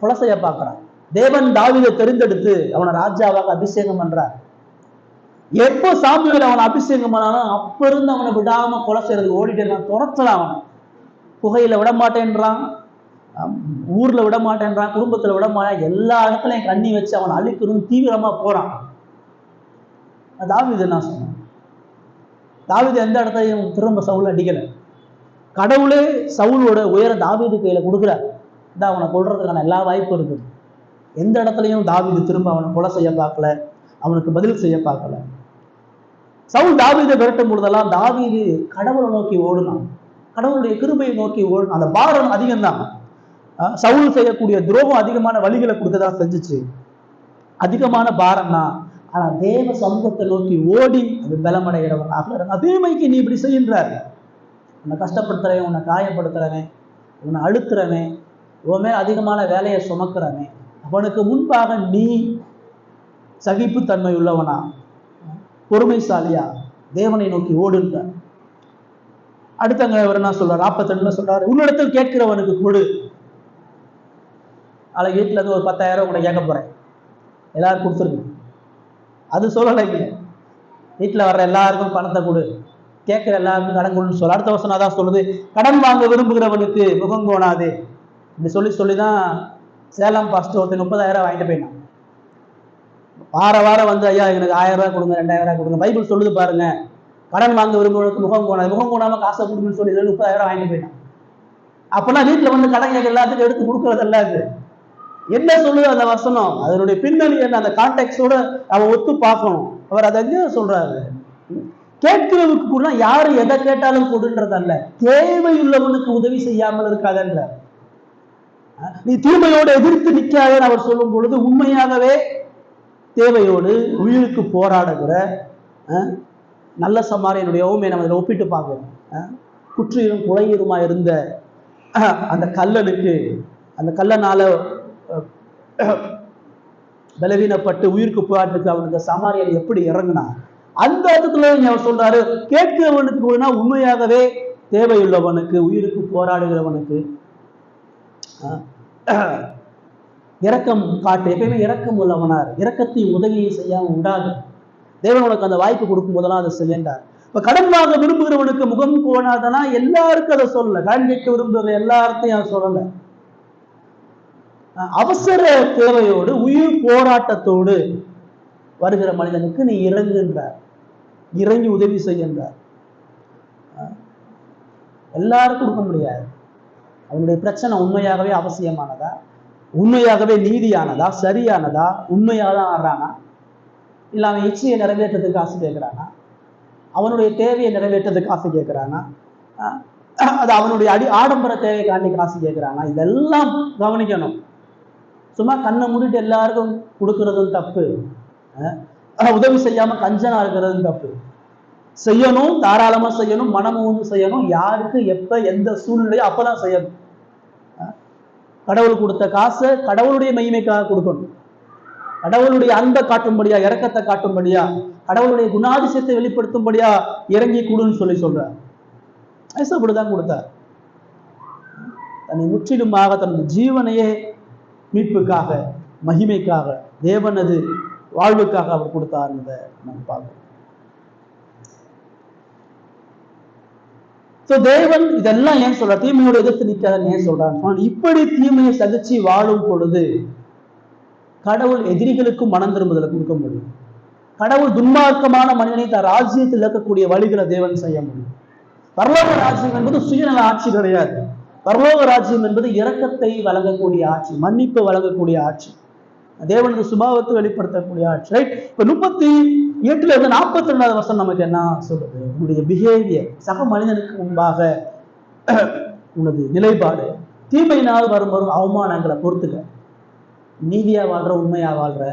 கொலை செய்ய பார்க்கிறான். தேவன் தாவீதை தெரிந்தெடுத்து அவனை ராஜாவாக அபிஷேகம் பண்றார். எப்போ சாமுவேல் அவனை அபிஷேகம் பண்ணாலும் அப்ப இருந்து அவனை விடாம கொலை செய்யறதுக்கு ஓடிட்டு இருக்கான். துரத்தலாம் அவனை. புகையில விட மாட்டேன்றான், ஊர்ல விட மாட்டேன்றான், குடும்பத்துல விட மாட்டேன், எல்லா இடத்துலயும் கண்ணி வச்சு அவனை அழிக்கணும்னு தீவிரமா போறான். தாவீது என்ன சொன்னான்? தாவீது எந்த இடத்தையும் திரும்ப சவுல் அடிக்கல. கடவுளே சவுலோட உயர தாவீது கையில கொடுக்குறார். இந்த அவனை கொல்றதுக்கான எல்லா வாய்ப்பும் இருக்குது. எந்த இடத்துலையும் தாவீது திரும்ப அவனை கொலை செய்ய பார்க்கல, அவனுக்கு பதில் செய்ய பார்க்கல. சவுல் தாவீதை விரட்டும் பொழுதெல்லாம் தாவீது கடவுளை நோக்கி ஓடுனான், கடவுளுடைய கிருபையை நோக்கி ஓடுனான். அந்த பாரம் அதிகம்தான். சவுல் செய்யக்கூடிய துரோகம் அதிகமான வழிகளை கொடுத்துதான் செஞ்சுச்சு, அதிகமான பாரம் தான். ஆனா தேவ சமூகத்தை நோக்கி ஓடி அது பலமடைகிறவன். அதே மைக்கு நீ இப்படி செய்கின்றார். உன்னை கஷ்டப்படுத்துறவன், உன்னை காயப்படுத்துறவன், உன்னை அழுத்துறவன், உன் மேல் அதிகமான வேலையை சுமக்கிறவன், அவனுக்கு முன்பாக நீ சகிப்புத்தன்மை உள்ளவனா, பொறுமைசாலியா தேவனை நோக்கி ஓடுன்ற. அடுத்தங்க அவர் என்ன சொல்றாரு? 42 சொல்றாரு, உன்னிடத்தில் கேட்கிறவனுக்கு கொடு. நாளைக்கு வீட்டுல இருந்து ஒரு 10,000 உங்களை கேட்க போறேன், எல்லாரும் கொடுத்துருங்க. அது சொல்லலைங்க, வீட்டுல வர்ற எல்லாருக்கும் பணத்தை கொடு, கேட்கிற எல்லாருக்கும் கடன் கொடுன்னு சொல்ல. அடுத்த வசனம் அதான் சொல்லுது, கடன் வாங்க விரும்புகிறவனுக்கு முகம் கோணாது. இப்படி சொல்லிதான் சேலம் பாஸ்டர் ஒருத்தர் 30,000 வாங்கிட்டு போயிட்டான். வாரம் வந்து ஐயா எனக்கு 1000 ரூபாய் கொடுங்க, 2000 ரூபாய் கொடுங்க. பைபிள் சொல்லுது பாருங்க, கடன் வாங்க விரும்புவதற்கு முகம் கோணாது. முகம் கோணாம காசை கொடுங்கன்னு சொல்லி 30,000 வாங்கிட்டு போயிட்டான். அப்பெல்லாம் வீட்டுல வந்து கடன் கேட்க எல்லாத்துக்கும் எடுத்து கொடுக்கறதெல்லாம் இது என்ன சொல்லுது அந்த வசனம்? அதனுடைய பின்னணி என்ன, அந்த கான்டெக்டோட அவன் ஒத்து பார்க்கணும். அவர் அதை என்ன சொல்றாரு? கேட்கிறவனுக்கு கூட யாரு எதை கேட்டாலும் கொடுன்றதல்ல, தேவையுள்ளவனுக்கு உதவி செய்யாமல் இருக்காதன்ற. நீ தீமையோடு எதிர்த்து நிற்காதன்னு அவர் சொல்லும் பொழுது உண்மையாகவே தேவையோடு உயிருக்கு போராடுகிற நல்ல சமாரியனுடைய ஓமையை நம்ம ஒப்பிட்டு பார்க்கிறோம். குற்றியும் குலையுமா இருந்த அந்த கல்லனுக்கு, அந்த கல்லனால பலவீனப்பட்டு உயிருக்கு போராட்டத்துக்கு அவனுக்கு சமாரியன் எப்படி இறங்கினா, அந்த இடத்துல அவர் சொல்றாரு, கேட்கிறவனுக்கு கூட உண்மையாகவே தேவையுள்ளவனுக்கு உயிருக்கு போராடுகிறவனுக்கு இரக்கம் காட்டு. எப்பயுமே இரக்கம் உள்ளவனார், இரக்கத்தையும் உதவியை செய்யாம உண்டாது. தேவன் உனக்கு அந்த வாய்ப்பு கொடுக்கும் போதெல்லாம் அதை செய்யண்டார். இப்ப கடன் வாங்க விரும்புகிறவனுக்கு முகம் கோணாதனா எல்லாருக்கும் அதை சொல்லல, கடன் கேட்க விரும்புகிற எல்லார்த்தையும் அதை சொல்லல. அவசர தேவையோடு உயிர் போராட்டத்தோடு வருகிற மனிதனுக்கு நீ இறங்குகின்றார், இறங்கி உதவி செய்கின்றார். எல்லாருக்கும் கொடுக்க முடியாது. அவனுடைய பிரச்சனை உண்மையாகவே அவசியமானதா, உண்மையாகவே நீதியானதா, சரியானதா, உண்மையாக தான் ஆடுறானா, இல்லை அவன் இச்சையை நிறைவேற்றத்துக்கு காசு கேட்கிறானா, அவனுடைய தேவையை நிறைவேற்றத்துக்கு காசு கேட்கிறானா, அது அவனுடைய ஆடம்பர தேவை காண்டி காசு கேட்கிறானா, இதெல்லாம் கவனிக்கணும். சும்மா கண்ணை மூடிட்டு எல்லாருக்கும் கொடுக்கறதும் தப்பு, உதவி செய்யாம கஞ்சனா இருக்கிறதும் தப்பு. செய்யணும், தாராளமா செய்யணும், மனமும் வந்து செய்யணும். யாருக்கு எப்ப எந்த சூழ்நிலையோ அப்பதான் செய்யணும். கடவுள் கொடுத்த காசை கடவுளுடைய மகிமைக்காக கொடுக்கணும். கடவுளுடைய அன்பை காட்டும்படியா, இரக்கத்தை காட்டும்படியா, கடவுளுடைய குணாதிசயத்தை வெளிப்படுத்தும்படியா இறங்கி கொடுன்னு சொல்றார். அப்படிதான் கொடுத்தார். தன்னை முற்றிலுமாக தனது ஜீவனையே மீட்புக்காக, மகிமைக்காக, தேவனது வாழ்வுக்காக அவர் கொடுத்தார். நம்ம பார்க்கணும். சோ தேவன் இதெல்லாம் ஏன் சொல்றார்? தீமையோட எதிர்த்து நிற்காதன்னு ஏன் சொல்றாரு? இப்படி தீமையை சகிச்சு வாழும் பொழுது கடவுள் எதிரிகளுக்கும் மனம் திரும்புதலை கொடுக்க முடியும். கடவுள் துன்மார்க்கமான மனிதனை தன் ராஜ்யத்தில் இருக்கக்கூடிய வழிகளை தேவன் செய்ய முடியும். பரலோக ராஜ்யம் என்பது சுயநல ஆட்சி கிடையாது. பரலோக ராஜ்யம் என்பது இரக்கத்தை வழங்கக்கூடிய ஆட்சி, மன்னிப்பு வழங்கக்கூடிய ஆட்சி, தேவனது சுபாவத்தை வெளிப்படுத்தக்கூடிய ஆட்சி. ரைட்? இப்ப 38 42 வசனம் நமக்கு என்ன சொல்றது? உன்னுடைய பிஹேவியர், சக மனிதனுக்கு முன்பாக உனது நிலைப்பாடு, தீமையினால் வரும் அவமானங்களை பொறுத்துக்க. நீதியா வாழ்ற, உண்மையா வாழ்ற,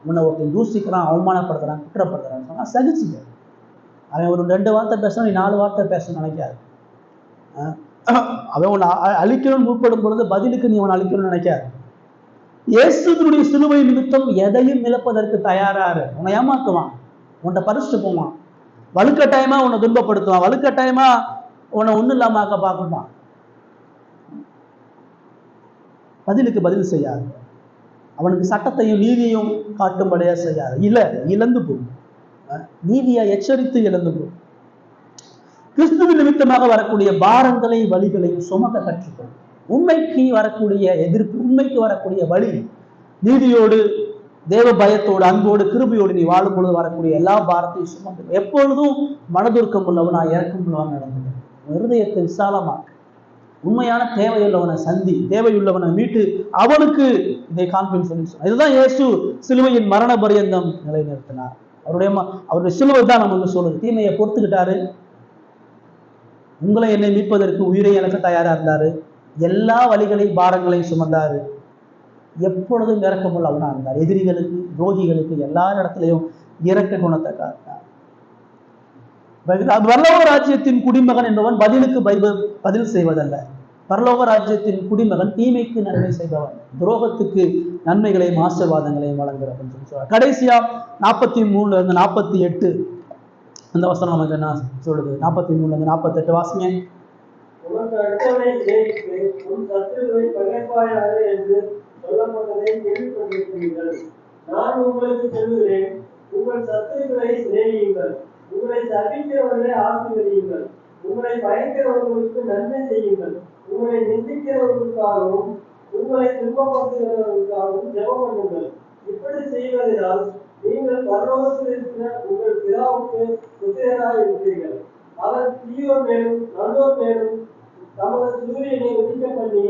உன்னை ஒருத்தன் தூசிக்கிறான், அவமானப்படுத்துறான், குற்றப்படுத்துறான்னு சொன்னா சகிச்சுக்க. அவன் ஒரு 2 வார்த்தை பேசணும், நீ 4 வார்த்தை பேசணும்னு நினைக்காது. அவன் உன்னை அழிக்கணும்னு முற்படும் பொழுது பதிலுக்கு நீ அவனை அழிக்கணும்னு நினைக்காது. இயேசுவினுடைய சிலுவை நிமித்தம் எதையும் இழப்பதற்கு தயாராரு. உன்னை ஏமாத்துவான், உன்னை பறிச்சுட்டு போவான், வலுக்கட்டாயமா உன்னை துன்பப்படுத்துவான், வலுக்கட்டாயமா உன்னை ஒன்றும் இல்லாம ஆக்க பார்க்குவான். பதிலுக்கு பதில் செய்யாது. அவனுக்கு சட்டத்தையும் நீதியையும் காட்டும்படியா செய்யாது. இழந்து போகும். நீதியை எச்சரித்து இழந்து போகும். கிறிஸ்துவின் நிமித்தமாக வரக்கூடிய பாரங்களை வழிகளையும் சுமக்க கற்றுக்கொள்ளும். உண்மைக்கு வரக்கூடிய எதிர்ப்பு, உண்மைக்கு வரக்கூடிய வழி, நீதியோடு, தேவ பயத்தோடு, அன்போடு, கிருபையோடு நீ வாழும் பொழுது வரக்கூடிய எல்லா பாரத்தையும் சுமந்து எப்பொழுதும் மனதுருக்கம் உள்ளவனா, இறக்கம் உள்ளவன் நடந்து இருதயத்தை விசாலமாக்க, உண்மையான தேவையுள்ளவனை சந்தி, தேவையுள்ளவனை மீட்டு அவனுக்கு இதை காண்பின்னு சொல்லி சொன்னார். இதுதான் இயேசு சிலுவையின் மரண பரியந்தம் நிலைநிறுத்தினார். அவருடைய சிலுவை தான் நமக்கு சொல்லுது. தீமையை பொறுத்துக்கிட்டாரு, உங்களை என்னை மீட்பதற்கு உயிரை எனக்கு தயாரா இருந்தாரு, எல்லா வழிகளையும் பாரங்களையும் சுமந்தாரு, எப்பொழுதும் இரக்கமுள்ளவனா இருந்தார். எதிரிகளுக்கு, துரோகிகளுக்கு எல்லா இடத்துலையும் இரக்க குணத்தை காட்டினார். பரலோக ராஜ்யத்தின் குடிமகன் என்பவன் பதிலுக்கு பதில் செய்வதல்ல. பரலோக ராஜ்யத்தின் குடிமகன் தீமைக்கு நன்மை செய்பவன், துரோகத்துக்கு நன்மைகளையும் ஆசீர்வாதங்களையும் வழங்குறவன் சொல்றார். கடைசியா 43 48 அந்த வசனம் நமக்கு என்ன சொல்லுது? 43 48 வாசிங்க. உனக்கு அடுத்தவனை சிநேகித்து உன் சத்துருவை பகைப்பாயாக என்று சொல்லப்பட்டதை கேள்விப்பட்டிருக்கிறீர்கள். நான் உங்களுக்கு சொல்லுகிறேன், உங்கள் சத்துருக்களை சிநேகியுங்கள், உங்களை சபிக்கிறவர்களை ஆசீர்வதியுங்கள், உங்களை பயக்கிறவர்களுக்கு நன்மை செய்யுங்கள், உங்களை நிந்திக்கிறவர்களுக்காகவும் உங்களை துன்பப்படுத்துகிறவர்களுக்காகவும் ஜெபம் பண்ணுங்கள். இப்படி செய்வதனால் நீங்கள் பரலோகத்தில் இருக்கிற உங்கள் பிதாவுக்கு புத்திரராய் இருப்பீர்கள். அவர் தீயோர் மேலும் நல்லோர் மேலும் தமது சூரியனை உதிக்க பண்ணி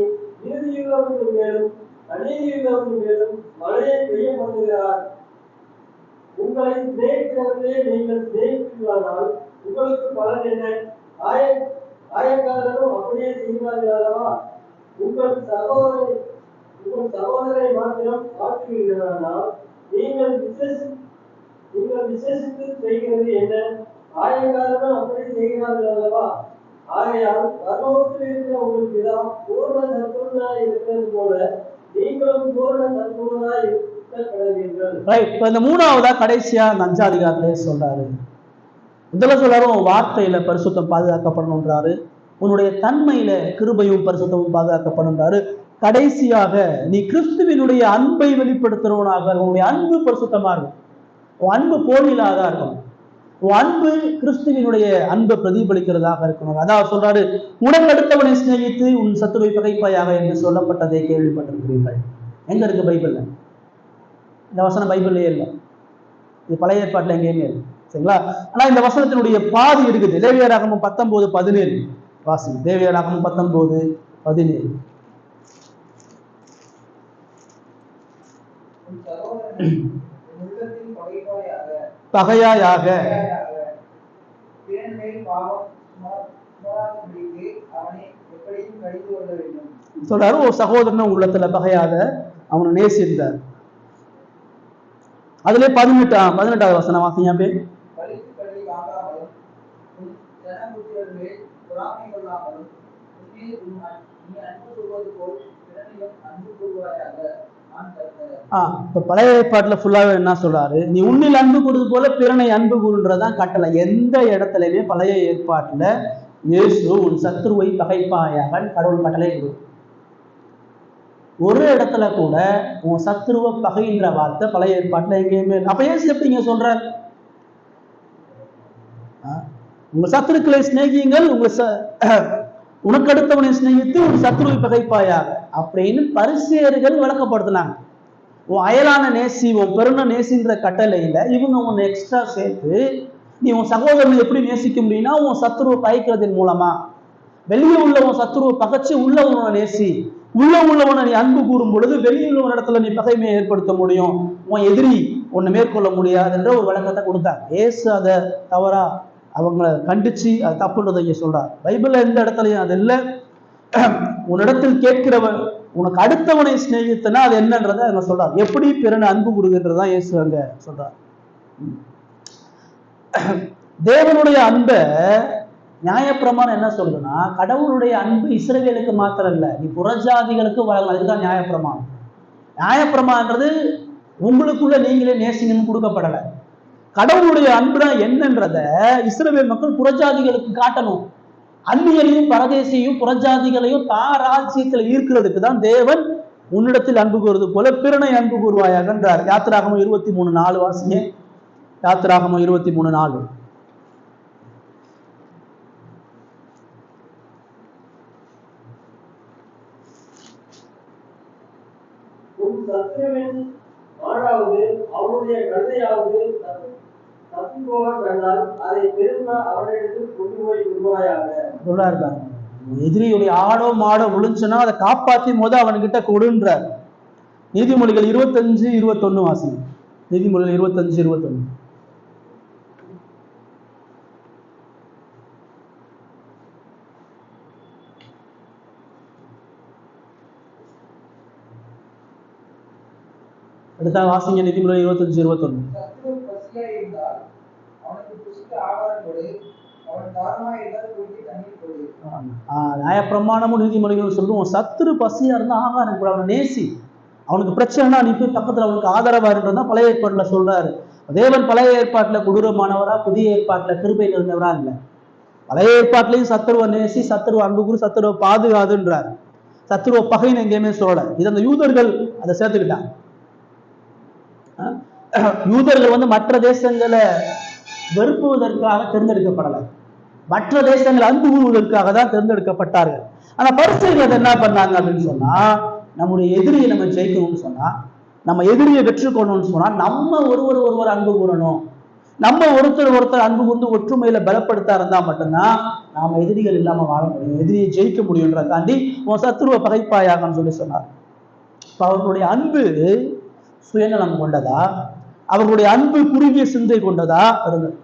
இறுதியுள்ளவர்கள் மேலும் அநீதியுள்ளவர்கள் மேலும் மழையை பெய்ய பண்ணுகிறார். உங்களை சிநேகிக்கிறவர்களே நீங்கள் சிநேகித்தீர்களானால் உங்களுக்கு பலன் என்ன? ஆயக்காரரும் அப்படியே செய்வார்கள் அல்லவா? உங்கள் சகோதரரை மாத்திரம் ஆற்றுவீர்களானால் நீங்கள் விசேஷித்து செய்கிறது என்ன? ஆயக்காரரும் அப்படி செய்கிறார்கள் அல்லவா? ஆகையால் பரலோகத்தில் இருக்கிற உங்களுக்கு இதான் பூர்ண சற்பூர்ணாய் இருக்கிறது போல நீங்களும் பூர்ண சற்பூர்ணாய் இருக்க கடவீர்கள். இப்ப இந்த 3ஆவதா கடைசியா அந்த 5ஆம் அதிகாரத்திலே சொல்றாரு. முதல்ல சொல்றாரு, உன் வார்த்தையில பரிசுத்தம் பாதுகாக்கப்படணுன்றாரு, உன்னுடைய தன்மையில கிருபையும் பரிசுத்தமும் பாதுகாக்கப்படணுன்றாரு. கடைசியாக நீ கிறிஸ்துவினுடைய அன்பை வெளிப்படுத்துறவனாக, உன்னுடைய அன்பு பரிசுத்தமா இருக்கும், உன் அன்பு போலியில்லாதா இருக்கும், உன் அன்பு கிறிஸ்துவினுடைய அன்பை பிரதிபலிக்கிறதாக இருக்கணும். அதாவது சொல்றாரு, உனக்கு அடுத்தவனை சிநேகித்து உன் சத்துருவை பகைப்பாயாக என்று சொல்லப்பட்டதை கேள்விப்பட்டிருக்கிறீர்கள். எங்க இருக்கு பைபிள்ல? இந்த வசனம் பைபிள்லயே இல்லை, இது பழைய ஏற்பாட்டுல எங்கேயுமே இல்லை. சரிங்களா? ஆனா இந்த வசனத்தினுடைய பாதி இருக்குது. லேவியராகமம் 19:17 வாசி. லேவியராகமம் 19:17. பகையாயாக சொல்றாரு, ஒரு சகோதரனை உள்ளத்துல பகையாக அவனை நேசித்தார். அதுல 18ஆவது வசனம் வாசிங்க. அப்படியே இப்ப பழைய ஏற்பாட்டுல ஃபுல்லாவே என்ன சொல்றாரு? நீ உன்னில் அன்பு கூறுவது போல பிறனை அன்பு கூறுன்றதான் கட்டளை. எந்த இடத்துலயுமே பழைய ஏற்பாட்டுல இயேசு உன் சத்துருவை பகைப்பாயாக கடவுள் கட்டளை கொடு. ஒரு இடத்துல கூட உன் சத்துருவ பகைன்ற வார்த்தை பழைய ஏற்பாட்டுல எங்கேயுமே. அப்ப இயேசு எப்படிங்க சொல்றார்? உங்க சத்துருக்களை சிநேகியுங்கள், உனக்கு அடுத்தவனை சிநேகித்து உன் சத்துருவை பகைப்பாயாக அப்படின்னு பரிசேயர்கள் விளக்கப்படுத்தினாங்க. உன் அயலான நேசி, உன் பெருன நேசின்ற கட்டளையில இவங்க உன்னை எக்ஸ்ட்ரா சேர்த்து நீ உன் சகோதரனை எப்படி நேசிக்க முடியும்னா உன் சத்துருவை பகைக்கிறதன் மூலமா. வெளியே உள்ள உன் சத்துருவை பகைச்சு உள்ள உன்னை நேசி, உள்ள உள்ளவனை நீ அன்பு கூறும் பொழுது வெளியே உள்ள இடத்துல நீ பகைமையை ஏற்படுத்த முடியும், உன் எதிரி உன்னை மேற்கொள்ள முடியாது என்ற ஒரு விளக்கத்தை கொடுத்தாங்க. ஏசு அதை தவறா அவங்கள கண்டிச்சு அது தப்புன்றதை இங்க சொல்றார். பைபிள்ல எந்த இடத்துலையும் அது இல்லை. உன்னிடத்தில் கேட்கிறவன் உனக்கு அடுத்தவனை சிநேகித்தனா அது என்னன்றதை அங்க சொல்றார். எப்படி பிறனை அன்பு கூறுகின்றதான் இயேசு அங்க சொல்றார். தேவனுடைய அன்பை நியாயப்பிரமாணம் என்ன சொல்லுதுன்னா, கடவுளுடைய அன்பு இஸ்ரவேலுக்கு மாத்திரம் இல்லை, நீ புறஜாதிகளுக்கு வழங்கலாம். இதுதான் நியாயப்பிரமாணம். நியாயப்பிரமாணன்றது உங்களுக்குள்ள நீங்களே நேசிங்கன்னு கொடுக்கப்படலை. கடவுளுடைய அன்புனா என்னன்றத இஸ்ரவேல் மக்கள் புறஜாதிகளுக்கு காட்டணும். அந்நியரையும் பரதேசியையும் புறஜாதிகளையும் ராஜ்யத்தில் ஈர்க்கிறதுக்கு தான் தேவன் உன்னிடத்தில் அன்பு கூறுவது போல பிறனை அன்பு கூறுவாயாக என்றார். யாத்திராகமம் 23:4 வாசிங்க. யாத்திராகமம் 23:4. சத்துருவின் ஆடாவது அவனுடைய கழுதையாவது தப்பி போக கண்டால் அதை திரும்ப அவனிடத்தில் கொண்டு போய் விடுவாயாக. எதிரியுடைய ஆடோ மாடோ விழுந்துச்சுன்னா அதை காப்பாற்றி அவன்கிட்ட கொடுன்றார். நீதிமொழிகள் 25:21 வாசிங்க. நீதிமொழிகள் 25:21. அடுத்த வாசிங்க. நீதிமொழிகள் 25:21. நியாயப்பிரமாணமும் நீதிமொழிகள் சொல்லுவோம், சத்துரு பசியா இருந்தா ஆகாரம் கூட, அவனை நேசி. அவனுக்கு பிரச்சனைனா நீ போய் பக்கத்துல அவனுக்கு ஆதரவா இருந்ததுதான் பழைய ஏற்பாட்டுல சொல்றாரு. தேவன் பழைய ஏற்பாட்டுல கொடூரமானவரா, புதிய ஏற்பாட்டுல கிருபை இருந்தவரா இல்லை. பழைய ஏற்பாட்டிலையும் சத்துருவை நேசி, சத்துருவை அன்பு கூறு, சத்துருவை பாதுகாதுன்றார். சத்துருவை பகைன்னு எங்கேயுமே சொல்லல. இது அந்த யூதர்கள் அதை சேர்த்துக்கிட்டாங்க. யூதர்கள் மற்ற தேசங்களை வெறுப்புவதற்காக தேர்ந்தெடுக்கப்படலை, மற்ற தேசங்களை அன்பு கூறுவதற்காக தான் தேர்ந்தெடுக்கப்பட்டார்கள். ஆனா பரிசேயர்கள் என்ன பண்ணாங்க அப்படின்னு சொன்னா, நம்முடைய எதிரியை நம்ம ஜெயிக்கணும்னு சொன்னா, நம்ம எதிரியை வெற்றுக்கொள்ளணும்னு சொன்னா நம்ம ஒருவர் அன்பு கூறணும். நம்ம ஒருத்தர் அன்பு கூர்ந்து ஒற்றுமையில பலப்படுத்த இருந்தா மட்டும்தான் நாம எதிரிகள் இல்லாம வாழ முடியும், எதிரியை ஜெயிக்க முடியும்ன்றத தாண்டி உன் சத்துருவை பகைப்பாயாகன்னு சொல்லி சொன்னார். அவர்களுடைய அன்பு சுயநலம் கொண்டதா, அவர்களுடைய அன்பு குறுகிய சிந்தை கொண்டதா இருந்தது.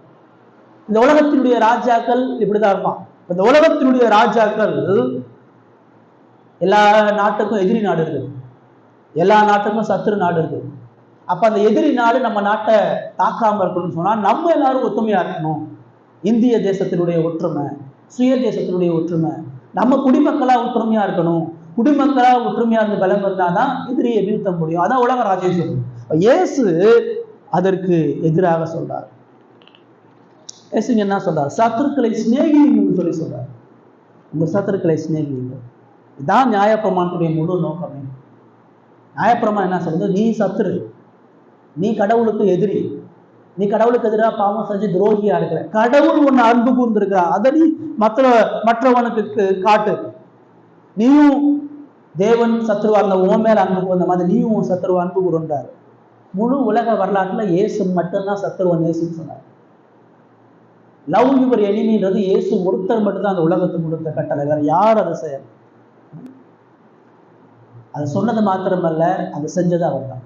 இந்த உலகத்தினுடைய ராஜாக்கள் இப்படிதான் இருப்பான். இந்த உலகத்தினுடைய ராஜாக்கள் எல்லா நாட்டுக்கும் எதிரி நாடு இருக்கு, எல்லா நாட்டுக்கும் சத்துரு நாடு இருக்கு. அப்ப அந்த எதிரி நாடு நம்ம நாட்டை தாக்காம இருக்கணும்னு சொன்னா நம்ம எல்லாரும் ஒற்றுமையா இருக்கணும். இந்திய தேசத்தினுடைய ஒற்றுமை, சுய தேசத்தினுடைய ஒற்றுமை, நம்ம குடிமக்களா ஒற்றுமையா இருக்கணும். குடிமக்களா ஒற்றுமையா இருந்து பலம் இருந்தாதான் எதிரியை வீழ்த்த முடியும். அதான் உலக ராஜ்யம். இயேசு அதற்கு எதிராக சொல்றார். இயேசு என்ன சொல்றார்? சத்துருக்களை சிநேகிங்கன்னு சொல்லி சொல்றார். உங்க சத்துருக்களை சிநேகிங்க. இதுதான் நியாயப்பிரமாணத்துடைய முழு நோக்கமே. நியாயப்பிரமாணம் என்ன சொல்றது? நீ சத்துரு, நீ கடவுளுக்கு எதிரி, நீ கடவுளுக்கு எதிராக பாவம் செஞ்சு துரோகியா இருக்கிற, கடவுள் உன்னை அன்பு கூர்ந்திருக்கிறா, அதை நீ மற்றவனுக்கு காட்டு. நீயும் தேவன் சத்துருவா இருந்த உன் மேல அன்பு கூர்ந்த மாதிரி நீயும் உன் சத்துருவா அன்பு கூறுன்றார். முழு உலக வரலாற்றுல இயேசு மட்டும்தான் சத்துருவ நேசின்னு சொன்னார். லவ் யுவர் எனிமின்றது இயேசு ஒருத்தர் மட்டும்தான் அந்த உலகத்துக்கு கொடுத்த கட்டளை, வேற யார் அதை செய்ய? அது சொன்னது மாத்திரமல்ல, அது செஞ்சது அவர் தான்.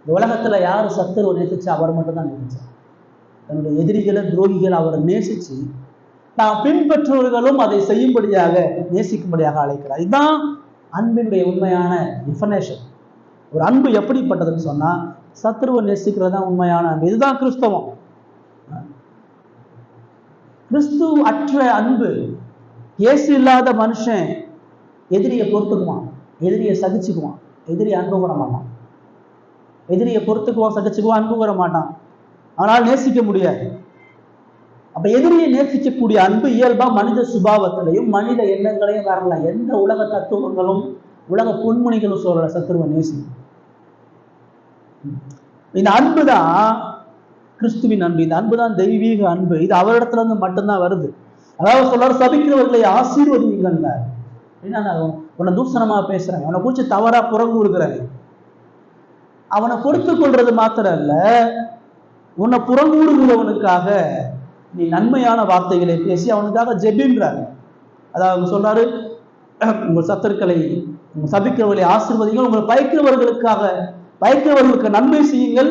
இந்த உலகத்துல யாரு சத்துருவை நேசிச்சு அவர் மட்டும்தான் நேசிச்சார். தன்னுடைய எதிரிகளை துரோகிகளை அவரை நேசிச்சு நான் பின்பற்றுவர்களும் அதை செய்யும்படியாக நேசிக்கும்படியாக அழைக்கிறார். இதுதான் அன்பினுடைய உண்மையான டிஃபனேஷன். ஒரு அன்பு எப்படிப்பட்டதுன்னு சொன்னா சத்துருவை நேசிக்கிறது தான் உண்மையான அன்பு. இதுதான் கிறிஸ்தவம். கிறிஸ்து அற்ற அன்பு, இயேசு இல்லாத மனுஷன் எதிரியை பொறுத்துக்குவான், எதிரியை சகிச்சுக்குவான், எதிரியை அன்பு கூற மாட்டான். எதிரியை பொறுத்துக்குவான், சகிச்சுக்குவான், அன்பு கூற மாட்டான், ஆனால் நேசிக்க முடியாது. அப்ப எதிரியை நேசிக்கக்கூடிய அன்பு இயல்பா மனித சுபாவத்திலையும் மனித எண்ணங்களையும் வரலாம். எந்த உலக தத்துவங்களும் உலக பொன்முனிகளும் சொல்ற சத்துருவை நேசிக்கும். இந்த அன்பு தான் கிறிஸ்துவின் அன்பு. இந்த அன்பு தான் தெய்வீக அன்பு. இது அவரிடத்துல இருந்து மட்டும்தான் வருது. அதாவது சொல்றாரு, சபிக்கிறவர்களை ஆசீர்வதிங்கள். அப்படின்னா நான் உன்னை தூசணமா பேசுறேன், அவனை குறிச்சு தவறா புறங்கு கொடுக்குறேன், அவனை பொறுத்து கொள்றது மாத்திரம் இல்ல, உன்னை புறங்கூடுகிறவனுக்காக நீ நன்மையான வார்த்தைகளை பேசி அவனுக்காக ஜெபின்றாங்க. அதாவது அவங்க சொல்றாரு, உங்கள் சத்துருக்களை உங்கள் சபிக்கிறவர்களை ஆசீர்வதிங்கள், உங்களை பயக்கிறவர்களுக்கு நன்மை செய்யுங்கள்,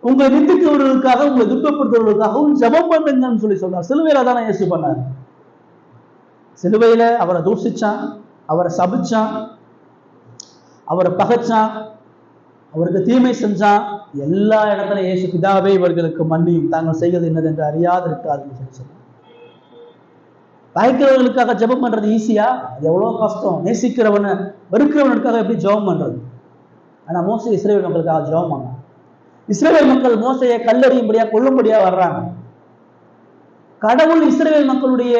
உங்களை நிந்திக்கிறவர்களுக்காக உங்களை துன்பப்படுத்துவர்களுக்காகவும் ஜெபம் பண்ணுங்கன்னு சொல்றார். சிலுவையில தானே இயேசு பண்ணார். சிலுவையில அவரை தூஷிச்சான், அவரை சபிச்சான், அவரை பகைச்சான், அவருக்கு தீமை செஞ்சான். எல்லா இடத்துல இயேசு பிதாவே இவர்களுக்கு மன்னியும், தாங்கள் செய்வது என்னது என்று அறியாது இருக்காதுன்னு சொன்னார். பயக்கிறவர்களுக்காக ஜெபம் பண்றது ஈஸியா? அது எவ்வளவு கஷ்டம். நேசிக்கிறவனை வெறுக்கிறவனுக்காக எப்படி ஜெபம் பண்றது? ஆனா மோசே இஸ்ரவேல் மக்களுக்காக ஜெபம் பண்ணான். இஸ்ரவேல் மக்கள் மோசையை கல்லறியும்படியா கொல்லும்படியா வர்றாங்க. கடவுள் இஸ்ரவேல் மக்களுடைய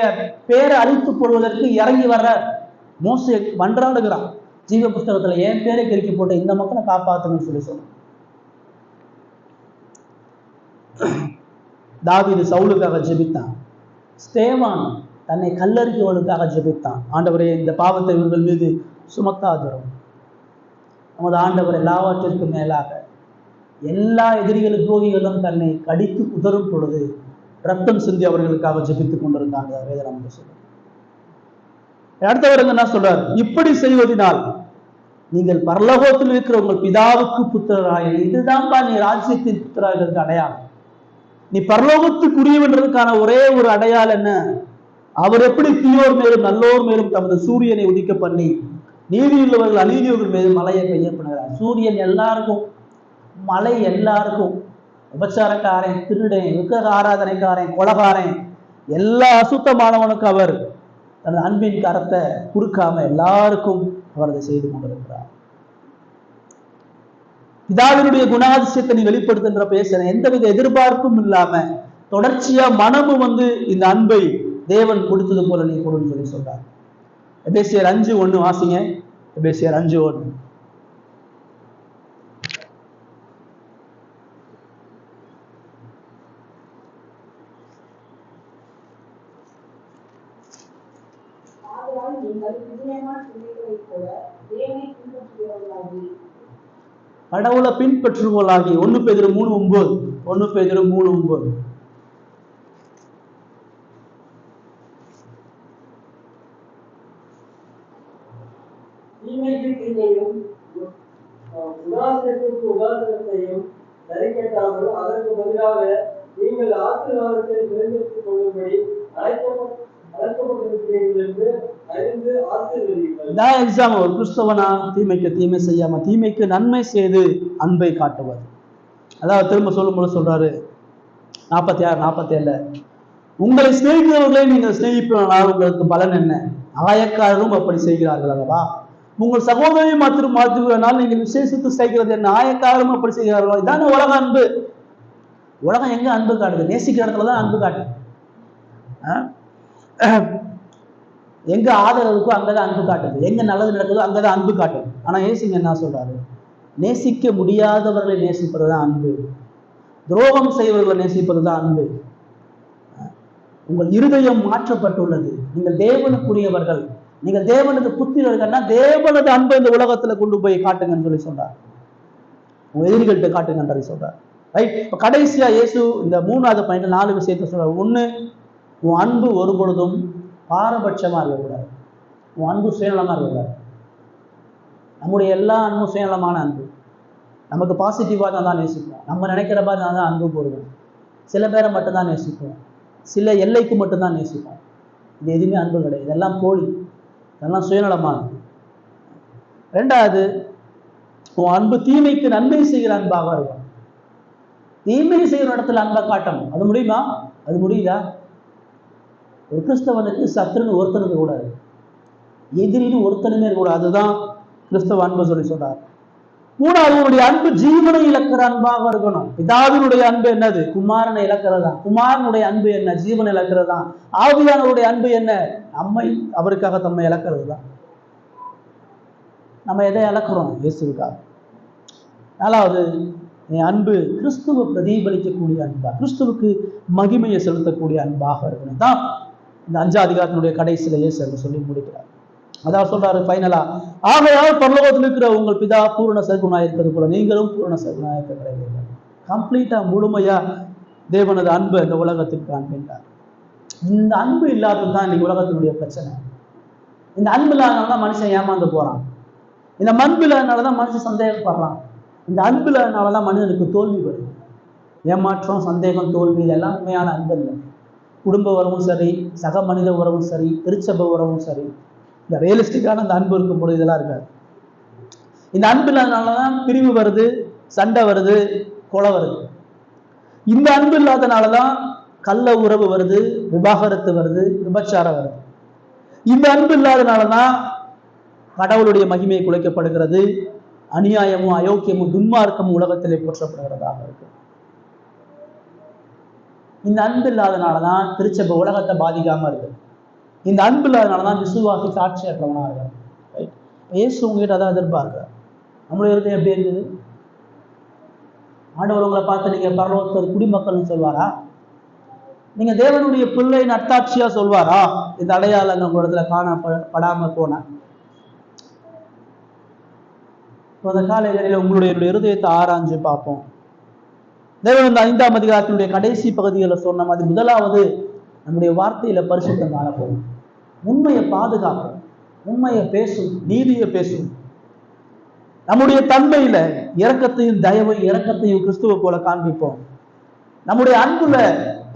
பேரை அழித்து போடுவதற்கு இறங்கி வர்ற மோசே மன்றாடுகிறான். ஜீவ புஸ்தகத்துல என் பேரை கிறுக்கி போட்டு இந்த மக்களை காப்பாத்துங்கன்னு சொன்ன. தாவீது சவுலுக்காக ஜெபித்தான். ஸ்தேவான் தன்னை கல்லறிக்கிறவர்களுக்காக ஜெபித்தான். ஆண்டவரே, இந்த பாவத்தை இவர்கள் மீது சுமத்தாதரும். நமது ஆண்டவர் எல்லாவற்றிற்கும் மேலாக எல்லா எதிரிகளும் துரோகிகளும் தன்னை கடித்து குதறும் பொழுது ரத்தம் சிந்தி அவர்களுக்காக ஜெபித்துக் கொண்டிருந்தாங்க. வேதம் சொல்ற அடுத்தவர் என்ன சொல்றார்? இப்படி செய்வதனால் நீங்கள் பரலோகத்தில் இருக்கிற உங்கள் பிதாவுக்கு புத்திரராக. இதுதான்ப்பா நீ ராஜ்யத்தின் புத்திரர்களுக்கு அடையாளம். நீ பரலோகத்துக்குரியவன்றதுக்கான ஒரே ஒரு அடையாளம் என்ன? அவர் எப்படி தீயோர் மேலும் நல்லோர் மேலும் தமது சூரியனை உதிக்க பண்ணி நீதியுள்ளவர்கள் அநீதியவர்கள் மீது மழையை பெய்ய பண்ணுகிறார். சூரியன் எல்லாருக்கும், மழை எல்லாருக்கும். உபச்சாரக்காரன், திருடன், விக்கிரக ஆராதனைக்காரன், கொலகாரன், எல்லா அசுத்தமானவனுக்கு அவர் தனது அன்பின் கரத்தை குறுக்காம எல்லாருக்கும் அவர் அதை செய்து கொண்டிருக்கிறார். பிதாவினுடைய குணாதிசயத்தை நீ வெளிப்படுத்துன்ற பேசுறேன். எந்தவித எதிர்பார்ப்பும் இல்லாம தொடர்ச்சியா மனமும் இந்த அன்பை தேவன் கொடுத்தது போல நீ கொடுன்னு சொல்லி சொல்றார். எபேசியர் 5:1 வாசிங்க. எபேசியர் 5:1. கடவுளை பின்பற்றுவோலாகி 1 பேதுரு 3:9. 1 பேதுரு 3:9. தீமைக்கு தீமையும் உதாசனத்திற்கு உதாசனத்தையும் சரிக்கட்டாமல் அதற்கு பதிலாக நீங்கள் ஆசீர்வாதத்தை தேர்ந்தெடுத்துக் கொள்ளும்படி அழைக்கப்பட்டிருக்கிறீர்கள் என்று அறிந்து ஆசீர்வதிங்கள். எக்ஸாம். ஒரு கிறிஸ்தவனா தீமைக்கு தீமை செய்யாம தீமைக்கு நன்மை செய்து அன்பை காட்டுவார். அதாவது திரும்ப சொல்லும்போது சொல்றாரு 46-47, உங்களை சிநேகிக்கிறவர்களை நீங்கள் சிநேகிப்பதனால் உங்களுக்கு பலன் என்ன? ஆயக்காரரும் அப்படி செய்கிறார்கள் அல்லவா? உங்கள் சகோதரி மற்றும் மாற்றுவதனால் நீங்கள் விசேஷித்து செய்கிறது என்ன? ஆயக்காரரும் அப்படி செய்கிறார்களோ? இதான உலக அன்பு. உலகம் எங்க அன்பு காட்டுது? நேசிக்கிற இடத்துலதான் அன்பு காட்டுது. எங்க ஆதரவு இருக்கோ அங்கதான் அன்பு காட்டுது, எங்க நல்லது நடக்குதோ அங்கதான் அன்பு காட்டுது. ஆனா இயேசுங்க என்ன சொல்றாரு? நேசிக்க முடியாதவர்களை நேசிப்பதுதான் அன்பு, துரோகம் செய்வர்களை நேசிப்பதுதான் அன்பு. உங்கள் இருதயம் மாற்றப்பட்டுள்ளது, நீங்கள் தேவனுக்குரியவர்கள், நீங்கள் தேவனுக்கு புத்திரர்கள்னா தேவனது அன்பை இந்த உலகத்துல கொண்டு போய் காட்டுங்கன்னு சொல்லி சொல்றார். உங்க எதிரிகள்கிட்ட காட்டுங்கன்னு சொல்றார். ரைட். இப்ப கடைசியா இயேசு இந்த 3வது பாயிண்ட் 4 விஷயத்த சொல்றாரு. 1, உன் அன்பு ஒரு பொழுதும் பாரபட்சமா இருக்கக்கூடாது. உன் அன்பு சுயநலமா இருக்கக்கூடாது. நம்முடைய எல்லா அன்பும் சுயநலமான அன்பு. நமக்கு பாசிட்டிவா தான் நேசிப்போம், நம்ம நினைக்கிற மாதிரி தான் அன்பு போடுவோம். சில பேரை மட்டும்தான் நேசிப்போம், சில எல்லைக்கு மட்டும்தான் நேசிப்போம். இது எதுவுமே அன்பு கிடையாது, இதெல்லாம் போலி, இதெல்லாம் சுயநலமானது. 2வது, உன் அன்பு தீமைக்கு நன்மை செய்கிற அன்பாக இருக்கும். தீமை செய்கிற இடத்துல அன்பை காட்டணும். அது முடியுமா? அது முடியுதா? ஒரு கிறிஸ்தவனுக்கு சத்துருன்னு ஒருத்தனுக்கு கூடாது, எதிரின்னு ஒருத்தனுமே இருக்கக்கூடாது. அதுதான் கிறிஸ்தவ அன்பு சொல்லி சொல்றார். 3வது, உன்னுடைய அன்பு ஜீவனை இழக்கிற அன்பாக இருக்கணும். பிதாவினுடைய அன்பு என்னது? குமாரனை இழக்கிறதா. குமாரனுடைய அன்பு என்ன? ஜீவனை இழக்கிறதா. ஆவியானவருடைய அன்பு என்ன? நம்மை அவருக்காக தம்மை இழக்கிறது தான். நம்ம எதை இழக்கிறோம்? இயேசுக்காக. 4வது, என் அன்பு கிறிஸ்துவை பிரதிபலிக்கக்கூடிய அன்பா, கிறிஸ்துவுக்கு மகிமையை செலுத்தக்கூடிய அன்பாக இருக்கணும் தான் இந்த 5ஆம் அதிகாரத்தினுடைய கடைசியிலேயே சொல்லி முடிக்கிறார். அதான் சொல்றாரு ஃபைனலா, ஆகையால் பரலோகத்தில் இருக்கிற உங்கள் பிதா பூரண சர்க்குணாய் இருக்கிறது போல நீங்களும் பூரண சர்க்குணாய் இருக்கிறீர்கள். கம்ப்ளீட்டா முழுமையா தேவனது அன்பு இந்த உலகத்துக்கு காண்பித்தார். இந்த அன்பு இல்லாததுதான் இன்னைக்கு உலகத்தினுடைய பிரச்சனை. இந்த அன்பு இல்லாதனாலதான் மனுஷன் ஏமாந்து போறான். இந்த அன்பு இல்லாதனாலதான் மனுஷன் சந்தேகப்படுறான். இந்த அன்பு இல்லாதனாலதான் மனிதனுக்கு தோல்வி வருது. ஏமாற்றம், சந்தேகம், தோல்வி இதெல்லாம் உண்மையான அன்பு இல்லை. குடும்ப உறவும் சரி, சக மனித உறவும் சரி, திருச்சபை உறவும் சரி, இந்த ரியலிஸ்டிக்கான அந்த அன்பு இருக்கும் பொழுது இதெல்லாம் இருக்காது. இந்த அன்பு இல்லாதனாலதான் பிரிவு வருது, சண்டை வருது, கொலை வருது. இந்த அன்பு இல்லாதனாலதான் கள்ள உறவு வருது, விவாகரத்து வருது, விபச்சாரம் வருது. இந்த அன்பு இல்லாதனாலதான் கடவுளுடைய மகிமையை குலைக்கப்படுகிறது, அநியாயமும் அயோக்கியமும் துன்மார்க்கமும் உலகத்திலே போற்றப்படுகிறதாக இருக்கு. இந்த அன்பு இல்லாதனாலதான் திருச்சபை உலகத்தை பாதிக்காம இருக்கு. இந்த அன்பு இல்லாதனாலதான் விசுவாசி சாட்சியற்றவனா இருக்காரு. இயேசு உங்ககிட்ட அதான் எதிர்பார்க்கிறார். நம்மளுடைய இருதயம் எப்படி இருக்குது? ஆண்டவர் உங்களை பார்த்து நீங்க பரலோகத்தில் குடிமக்கள்னு சொல்வாரா? நீங்க தேவனுடைய பிள்ளை நட்டாட்சியா சொல்வாரா? இந்த அடையாளங்கள் உங்க இடத்துல காணப்படாம போன அந்த காலைகளில் உங்களுடைய இருதயத்தை ஆராய்ஞ்சு பார்ப்போம். தேவன் இந்த 5ஆம் அதிகாரத்தினுடைய கடைசி பகுதிகளை சொன்ன மாதிரி முதலாவது நம்முடைய வார்த்தையில பரிசுத்தம் காணப்போம். உண்மையை பாதுகாப்போம், உண்மையை பேசும், நீதியை பேசும். நம்முடைய தன்மையில இரக்கத்தையும் தயவையும் இரக்கத்தையும் கிறிஸ்துவை போல காண்பிப்போம். நம்முடைய அன்புல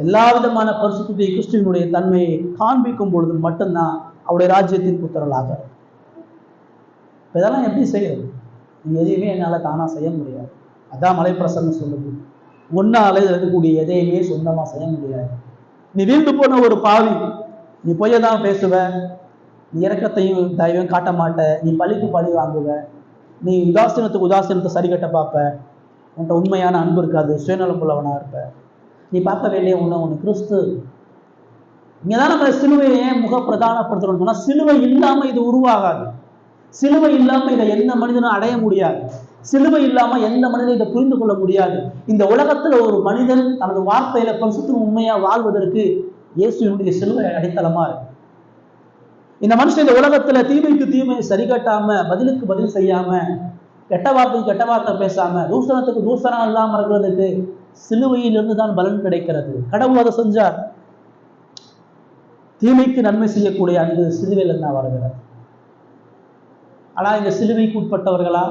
எல்லா விதமான பரிசுத்தையும் கிறிஸ்துவனுடைய தன்மையை காண்பிக்கும் பொழுது மட்டும்தான் அவருடைய ராஜ்யத்தின் புத்திரர்களாக. இதெல்லாம் எப்படி செய்யறது? நீ எதையுமே என்னால் தானா செய்ய முடியாது. அதான் மலைப்பிரசன்னம் சொல்லுது, ஒன்னால இருக்கக்கூடிய எதையுமே சொந்தமா செய்ய முடியாது. நீ வீழ்ந்து போன ஒரு பாவி, நீ பொய்ய தான் பேசுவ, நீ இரக்கத்தையும் தயவையும் காட்ட மாட்ட, நீ பழிக்கு பழி வாங்குவ, நீ உதாசீனத்துக்கு உதாசீனத்தை சரி கட்ட பார்ப்ப, உன்கிட்ட உண்மையான அன்பு இருக்காது, சுயநலம் உள்ளவனா இருப்ப. நீ பார்க்க வேண்டிய ஒன்று கிறிஸ்து. இங்கதான் நம்ம சிலுவையை முக பிரதானப்படுத்துறோம்னு சொன்னா, சிலுவை இல்லாம இது உருவாகாது. சிலுவை இல்லாம இதை எந்த மனிதனும் அடைய முடியாது. சிலுவை இல்லாம எந்த மனிதனும் இதை புரிந்து கொள்ள முடியாது. இந்த உலகத்துல ஒரு மனிதன் தனது வார்த்தையில பரிசுத்தம் உண்மையா வாழ்வதற்கு இயேசுவினுடைய சிலுவை அடித்தளமா இருக்கு. இந்த மனுஷன் இந்த உலகத்துல தீமைக்கு தீமை சரி கட்டாம, பதிலுக்கு பதில் செய்யாம, கெட்ட வார்த்தைக்கு கெட்ட வார்த்தை பேசாம, தூசணத்துக்கு தூசணம் இல்லாம இருக்கிறதுக்கு சிலுவையிலிருந்து தான் பலன் கிடைக்கிறது. கடவுள் அதை செஞ்சார். தீமைக்கு நன்மை செய்யக்கூடிய அன்பு சிலுவையில் தான் வருகிறது. ஆனா இந்த சிலுவைக்கு உட்பட்டவர்களா,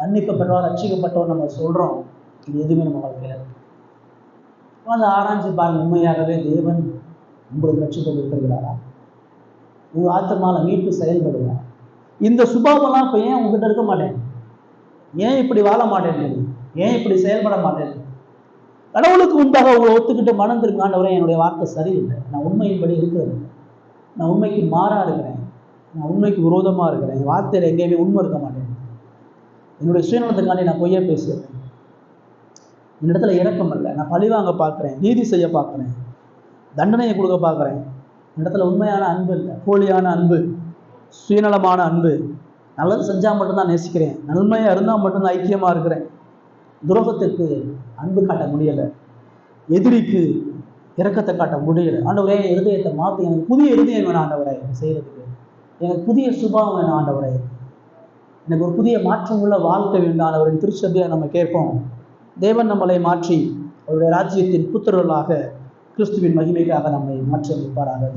மன்னிக்கப்பட்டவர், ரட்சிக்கப்பட்டவர் நம்ம சொல்றோம், இது எதுவுமே நம்ம வாழ்க்கையில அதை ஆராய்ச்சி பாருங்க. உண்மையாகவே தேவன் உங்களுக்கு ரட்சிப்பு கொடுத்திருக்கிறாரா? உங்க ஆத்மால மீட்பு செயல்படுங்க. இந்த சுபாவம்லாம் இப்ப ஏன் உங்ககிட்ட இருக்க மாட்டேன்? ஏன் இப்படி வாழ மாட்டேன்? ஏன் இப்படி செயல்பட மாட்டேன்? கடவுளுக்கு உண்டாக உங்களை ஒத்துக்கிட்டு மனம் திரும்பி, ஆண்டவரே என்னுடைய வார்த்தை சரியில்லை, நான் உண்மையின்படி இருக்கிறது, நான் உண்மைக்கு மாறா இருக்கிறேன், நான் உண்மைக்கு விரோதமா இருக்கிறேன், என் வார்த்தையில எங்கேயுமே உண்மை இருக்க மாட்டேன், என்னுடைய சுயநலத்துக்காண்டி நான் பொய்யா பேசுகிறேன், என்னிடத்துல இரக்கம் இல்லை, நான் பழிவாங்க பார்க்குறேன், நீதி செய்ய பார்க்குறேன், தண்டனையை கொடுக்க பார்க்குறேன், இடத்துல உண்மையான அன்பு இல்லை, போலியான அன்பு, சுயநலமான அன்பு, நல்லது செஞ்சால் மட்டும்தான் நேசிக்கிறேன், நன்மையாக இருந்தால் மட்டும்தான் ஐக்கியமாக இருக்கிறேன், துரோகத்துக்கு அன்பு காட்ட முடியலை, எதிரிக்கு இரக்கத்தை காட்ட முடியலை. ஆண்டவரே இருதயத்தை மாற்றி எனக்கு புதிய இருதயம் வேணும் ஆண்டவரே செய்கிறதுக்கு, எனக்கு புதிய சுபாவம் வேணும் ஆண்டவரே, எனக்கு ஒரு புதிய மாற்றம் உள்ள வாழ்க்கை வேண்டும் ஆண்டவரின் திருச்சபையை நம்ம கேட்போம். தேவன் நம்மளை மாற்றி அவருடைய ராஜ்யத்தின் புத்திரர்களாக கிறிஸ்துவின் மகிமைக்காக நம்மை மாற்றி வைப்பாராக.